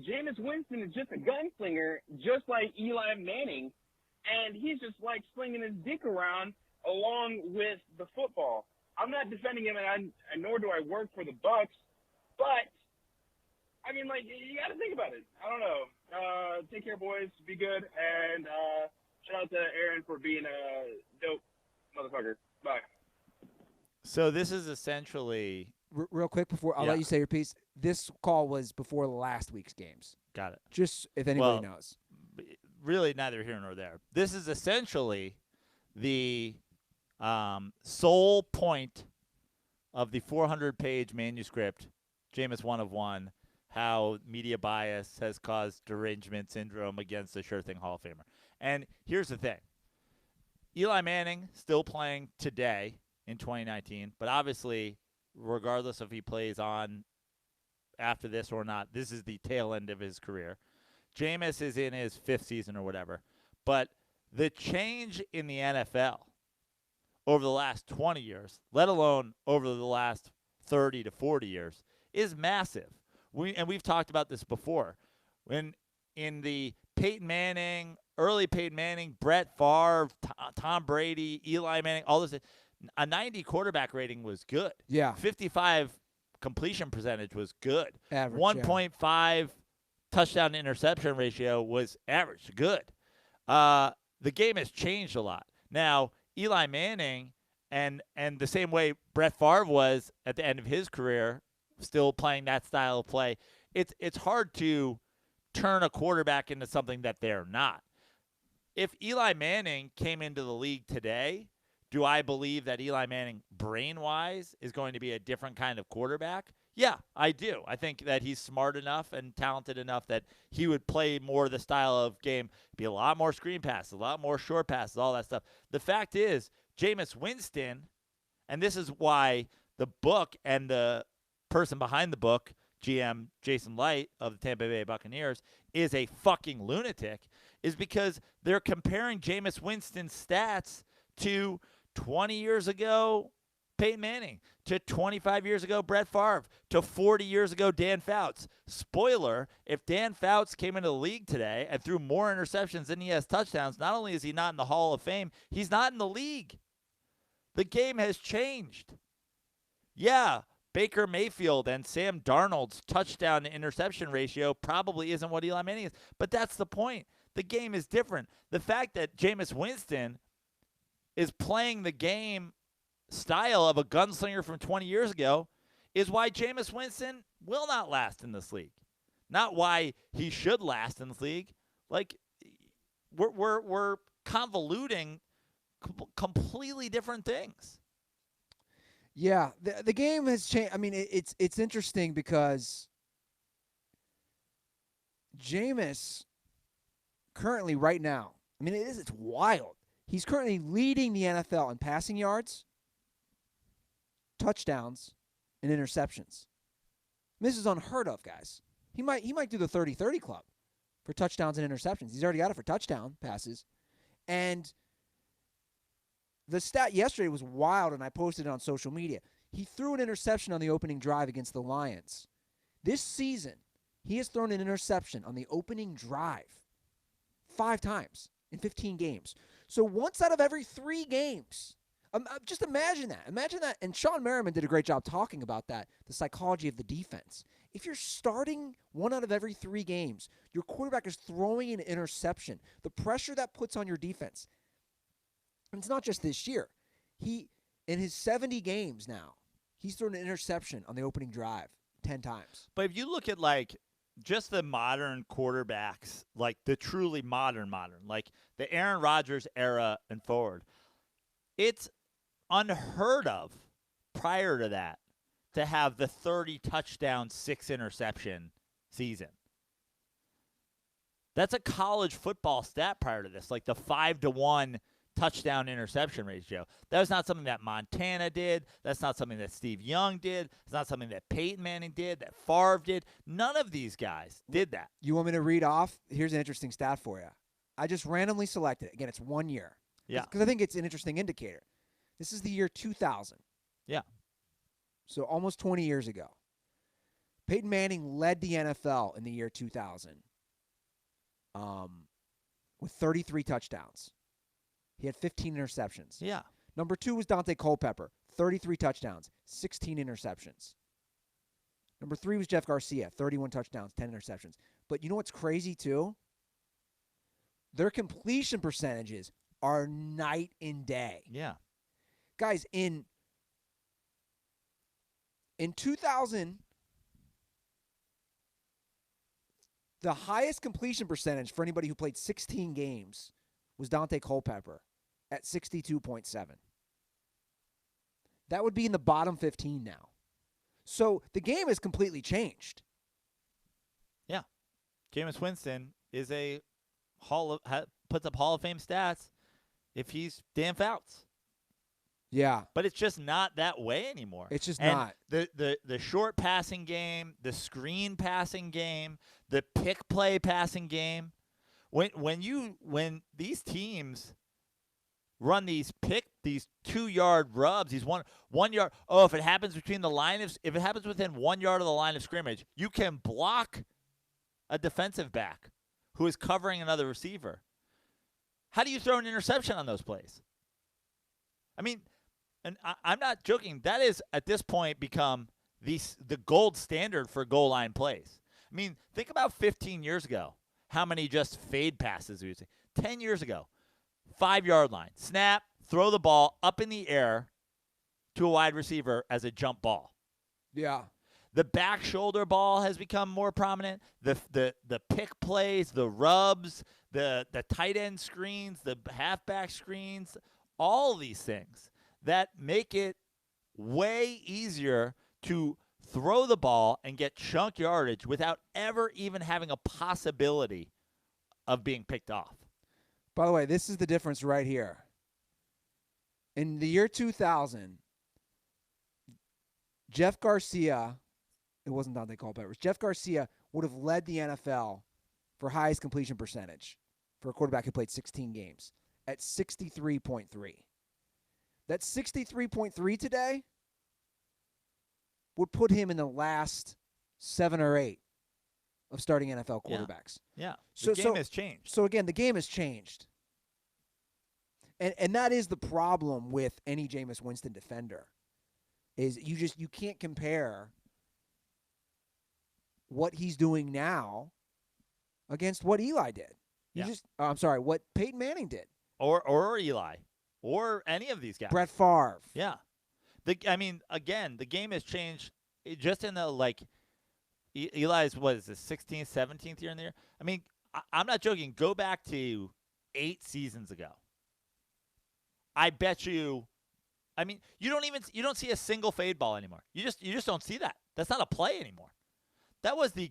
Jameis Winston is just a gunslinger, just like Eli Manning, and he's just like slinging his dick around along with the football. I'm not defending him, and nor do I work for the Bucs, but I mean, like, you got to think about it. I don't know. Take care, boys. Be good, and shout out to Aaron for being a dope motherfucker. Bye. So this is essentially real quick before I'll let you say your piece. This call was before last week's games. Got it. Just if anybody knows. Really, neither here nor there. This is essentially the sole point of the 400-page manuscript, Jameis 1 of 1, how media bias has caused derangement syndrome against the sure thing Hall of Famer. And here's the thing. Eli Manning still playing today in 2019, but obviously, regardless if he plays on after this or not, this is the tail end of his career. Jameis is in his 5th season or whatever. But the change in the NFL over the last 20 years, let alone over the last 30 to 40 years, is massive. We've talked about this before. When in the Peyton Manning, early Peyton Manning, Brett Favre, Tom Brady, Eli Manning, all this, a 90 quarterback rating was good. Yeah. 55 completion percentage was good. Average, 1.5 touchdown to interception ratio was average, good. The game has changed a lot. Now, Eli Manning and the same way Brett Favre was at the end of his career, still playing that style of play, it's hard to turn a quarterback into something that they're not. If Eli Manning came into the league today, do I believe that Eli Manning, brain-wise, is going to be a different kind of quarterback? Yeah, I do. I think that he's smart enough and talented enough that he would play more the style of game, be a lot more screen passes, a lot more short passes, all that stuff. The fact is, Jameis Winston, and this is why the book and the person behind the book, GM Jason Light of the Tampa Bay Buccaneers, is a fucking lunatic, is because they're comparing Jameis Winston's stats to 20 years ago Peyton Manning, to 25 years ago Brett Favre, to 40 years ago Dan Fouts. Spoiler, if Dan Fouts came into the league today and threw more interceptions than he has touchdowns, not only is he not in the Hall of Fame, he's not in the league. The game has changed. Yeah, Baker Mayfield and Sam Darnold's touchdown to interception ratio probably isn't what Eli Manning is, but that's the point. The game is different. The fact that Jameis Winston is playing the game style of a gunslinger from 20 years ago is why Jameis Winston will not last in this league. Not why he should last in this league. Like, we're convoluting completely different things. Yeah, the game has changed. I mean, it's interesting because Jameis currently right now, I mean, it's wild. He's currently leading the NFL in passing yards, touchdowns, and interceptions. This is unheard of, guys. He might do the 30-30 club for touchdowns and interceptions. He's already got it for touchdown passes. And the stat yesterday was wild, and I posted it on social media. He threw an interception on the opening drive against the Lions. This season, he has thrown an interception on the opening drive 5 times in 15 games. So once out of every 3 games. Just imagine that. Imagine that. And Sean Merriman did a great job talking about that, the psychology of the defense. If you're starting 1 out of every 3 games, your quarterback is throwing an interception. The pressure that puts on your defense. And it's not just this year. In his 70 games now, he's thrown an interception on the opening drive 10 times. But if you look at, like, just the modern quarterbacks, like the truly modern, like the Aaron Rodgers era and forward, it's unheard of prior to that to have the 30 touchdown, 6 interception season. That's a college football stat prior to this, like the 5-to-1 touchdown interception ratio. That was not something that Montana did. That's not something that Steve Young did. It's not something that Peyton Manning did, that Favre did. None of these guys did that. You want me to read off? Here's an interesting stat for you. I just randomly selected it. Again, it's 1 year. Yeah. Because I think it's an interesting indicator. This is the year 2000. Yeah. So almost 20 years ago. Peyton Manning led the NFL in the year 2000 with 33 touchdowns. He had 15 interceptions. Yeah. Number 2 was Dante Culpepper, 33 touchdowns, 16 interceptions. Number 3 was Jeff Garcia, 31 touchdowns, 10 interceptions. But you know what's crazy too? Their completion percentages are night and day. Yeah. Guys, in 2000, the highest completion percentage for anybody who played 16 games was Dante Culpepper at 62.7. That would be in the bottom 15 now. So the game has completely changed. Yeah. Jameis Winston is puts up Hall of Fame stats if he's Dan Fouts. Yeah. But it's just not that way anymore. It's just and not. The short passing game, the screen passing game, the pick play passing game. When these teams run these 2-yard rubs, these 1 yard. Oh, if it happens within 1 yard of the line of scrimmage, you can block a defensive back who is covering another receiver. How do you throw an interception on those plays? I mean, and I'm not joking. That is at this point become the gold standard for goal line plays. I mean, think about 15 years ago. How many just fade passes we would see? 10 years ago, 5-yard line, snap, throw the ball up in the air to a wide receiver as a jump ball. Yeah. The back shoulder ball has become more prominent. The pick plays, the rubs, the tight end screens, the halfback screens, all these things that make it way easier to throw the ball and get chunk yardage without ever even having a possibility of being picked off. By the way, this is the difference right here. In the year 2000, Jeff Garcia, it wasn't Dante Culpepper, it was Jeff Garcia would have led the NFL for highest completion percentage for a quarterback who played 16 games at 63.3. That 63.3 today would put him in the last 7 or 8 of starting NFL quarterbacks. Yeah. The game has changed. So again, the game has changed. And that is the problem with any Jameis Winston defender. Is you can't compare what he's doing now against what Eli did. What Peyton Manning did. Or Eli. Or any of these guys. Brett Favre. Yeah. Again, the game has changed just in the, Eli's, the 16th, 17th year in the year? I mean, I'm not joking. Go back to 8 seasons ago. I bet you, you don't see a single fade ball anymore. You just don't see that. That's not a play anymore. That was the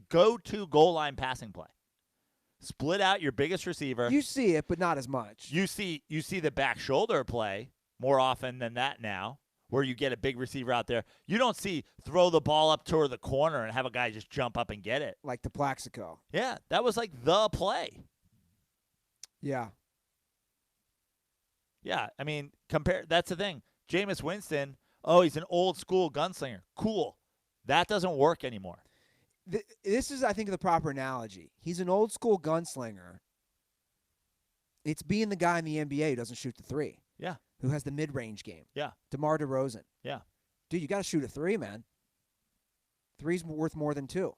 go-to goal line passing play. Split out your biggest receiver. You see it, but not as much. You see the back shoulder play more often than that now, where you get a big receiver out there. You don't see throw the ball up toward the corner and have a guy just jump up and get it. Like the Plaxico. Yeah, that was like the play. Yeah. Yeah, that's the thing. Jameis Winston, he's an old school gunslinger. Cool. That doesn't work anymore. This is, I think, the proper analogy. He's an old school gunslinger. It's being the guy in the NBA who doesn't shoot the 3. Yeah. Who has the mid-range game. Yeah. DeMar DeRozan. Yeah. Dude, you got to shoot a 3, man. 3's worth more than 2.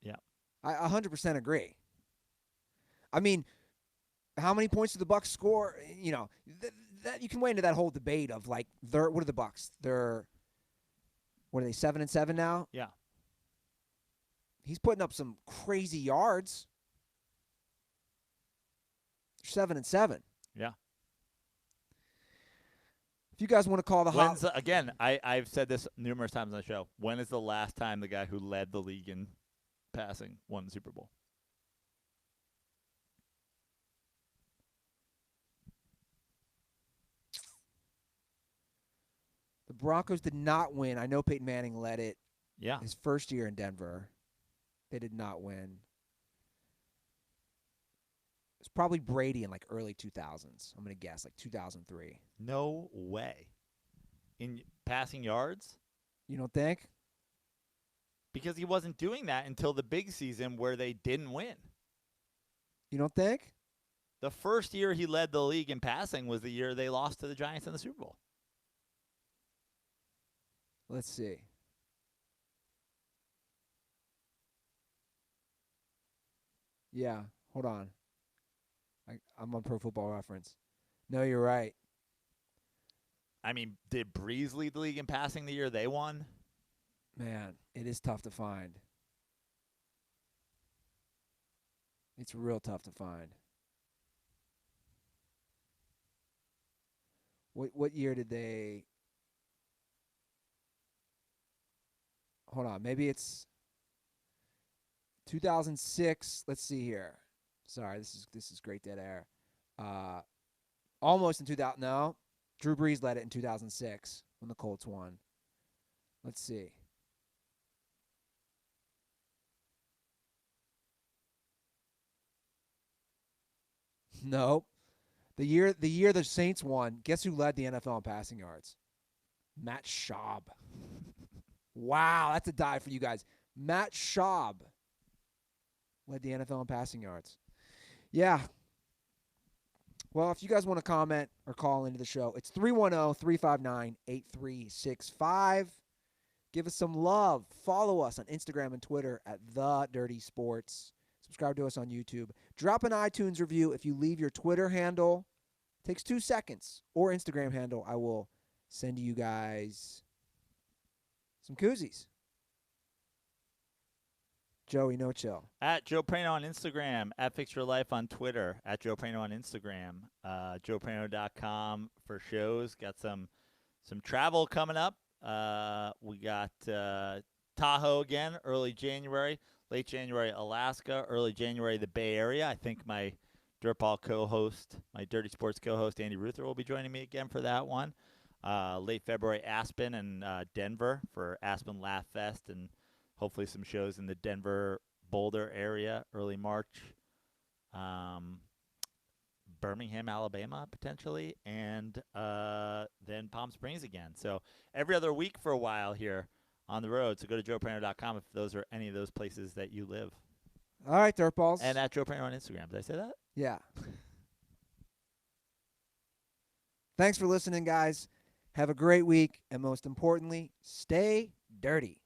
Yeah. I 100% agree. I mean, how many points did the Bucks score? You know, that you can weigh into that whole debate of what are the Bucks? What are they, 7-7 now? Yeah. He's putting up some crazy yards. 7-7. Yeah. If you guys want to call the again, I've said this numerous times on the show. When is the last time the guy who led the league in passing won the Super Bowl? The Broncos did not win. I know Peyton Manning led it. Yeah. His first year in Denver. They did not win. It's probably Brady in early 2000s. I'm going to guess 2003. No way. In passing yards? You don't think? because he wasn't doing that until the big season where they didn't win. You don't think? The first year he led the league in passing was the year they lost to the Giants in the Super Bowl. Let's see. Yeah, hold on. I'm on Pro Football Reference. No, you're right. I mean, did Breeze lead the league in passing the year they won? Man, it is tough to find. It's real tough to find. What year did they? Hold on, maybe it's 2006. Let's see here. Sorry, this is great dead air. Almost in 2000. No, Drew Brees led it in 2006 when the Colts won. Let's see. Nope. The year the Saints won, guess who led the NFL in passing yards? Matt Schaub. Wow, that's a dive for you guys. Matt Schaub led the NFL in passing yards. Yeah. Well, if you guys want to comment or call into the show, it's 310-359-8365. Give us some love. Follow us on Instagram and Twitter at The Dirty Sports. Subscribe to us on YouTube. Drop an iTunes review. If you leave your Twitter handle, it takes 2 seconds, or Instagram handle, I will send you guys some koozies. Joey, no chill. At Joe Prano on Instagram, at Fix Your Life on Twitter, at Joe Prano on Instagram, joeprano.com for shows. Got some travel coming up. We got Tahoe again, early January, late January, Alaska, early January, the Bay Area. I think my DirtBall co-host, my Dirty Sports co-host, Andy Ruther, will be joining me again for that one. Late February, Aspen and Denver for Aspen Laugh Fest, and hopefully some shows in the Denver, Boulder area, early March. Birmingham, Alabama, potentially, and then Palm Springs again. So every other week for a while here on the road. So go to joeprano.com if those are any of those places that you live. All right, Dirtballs. And at Joe Prano on Instagram. Did I say that? Yeah. Thanks for listening, guys. Have a great week, and most importantly, stay dirty.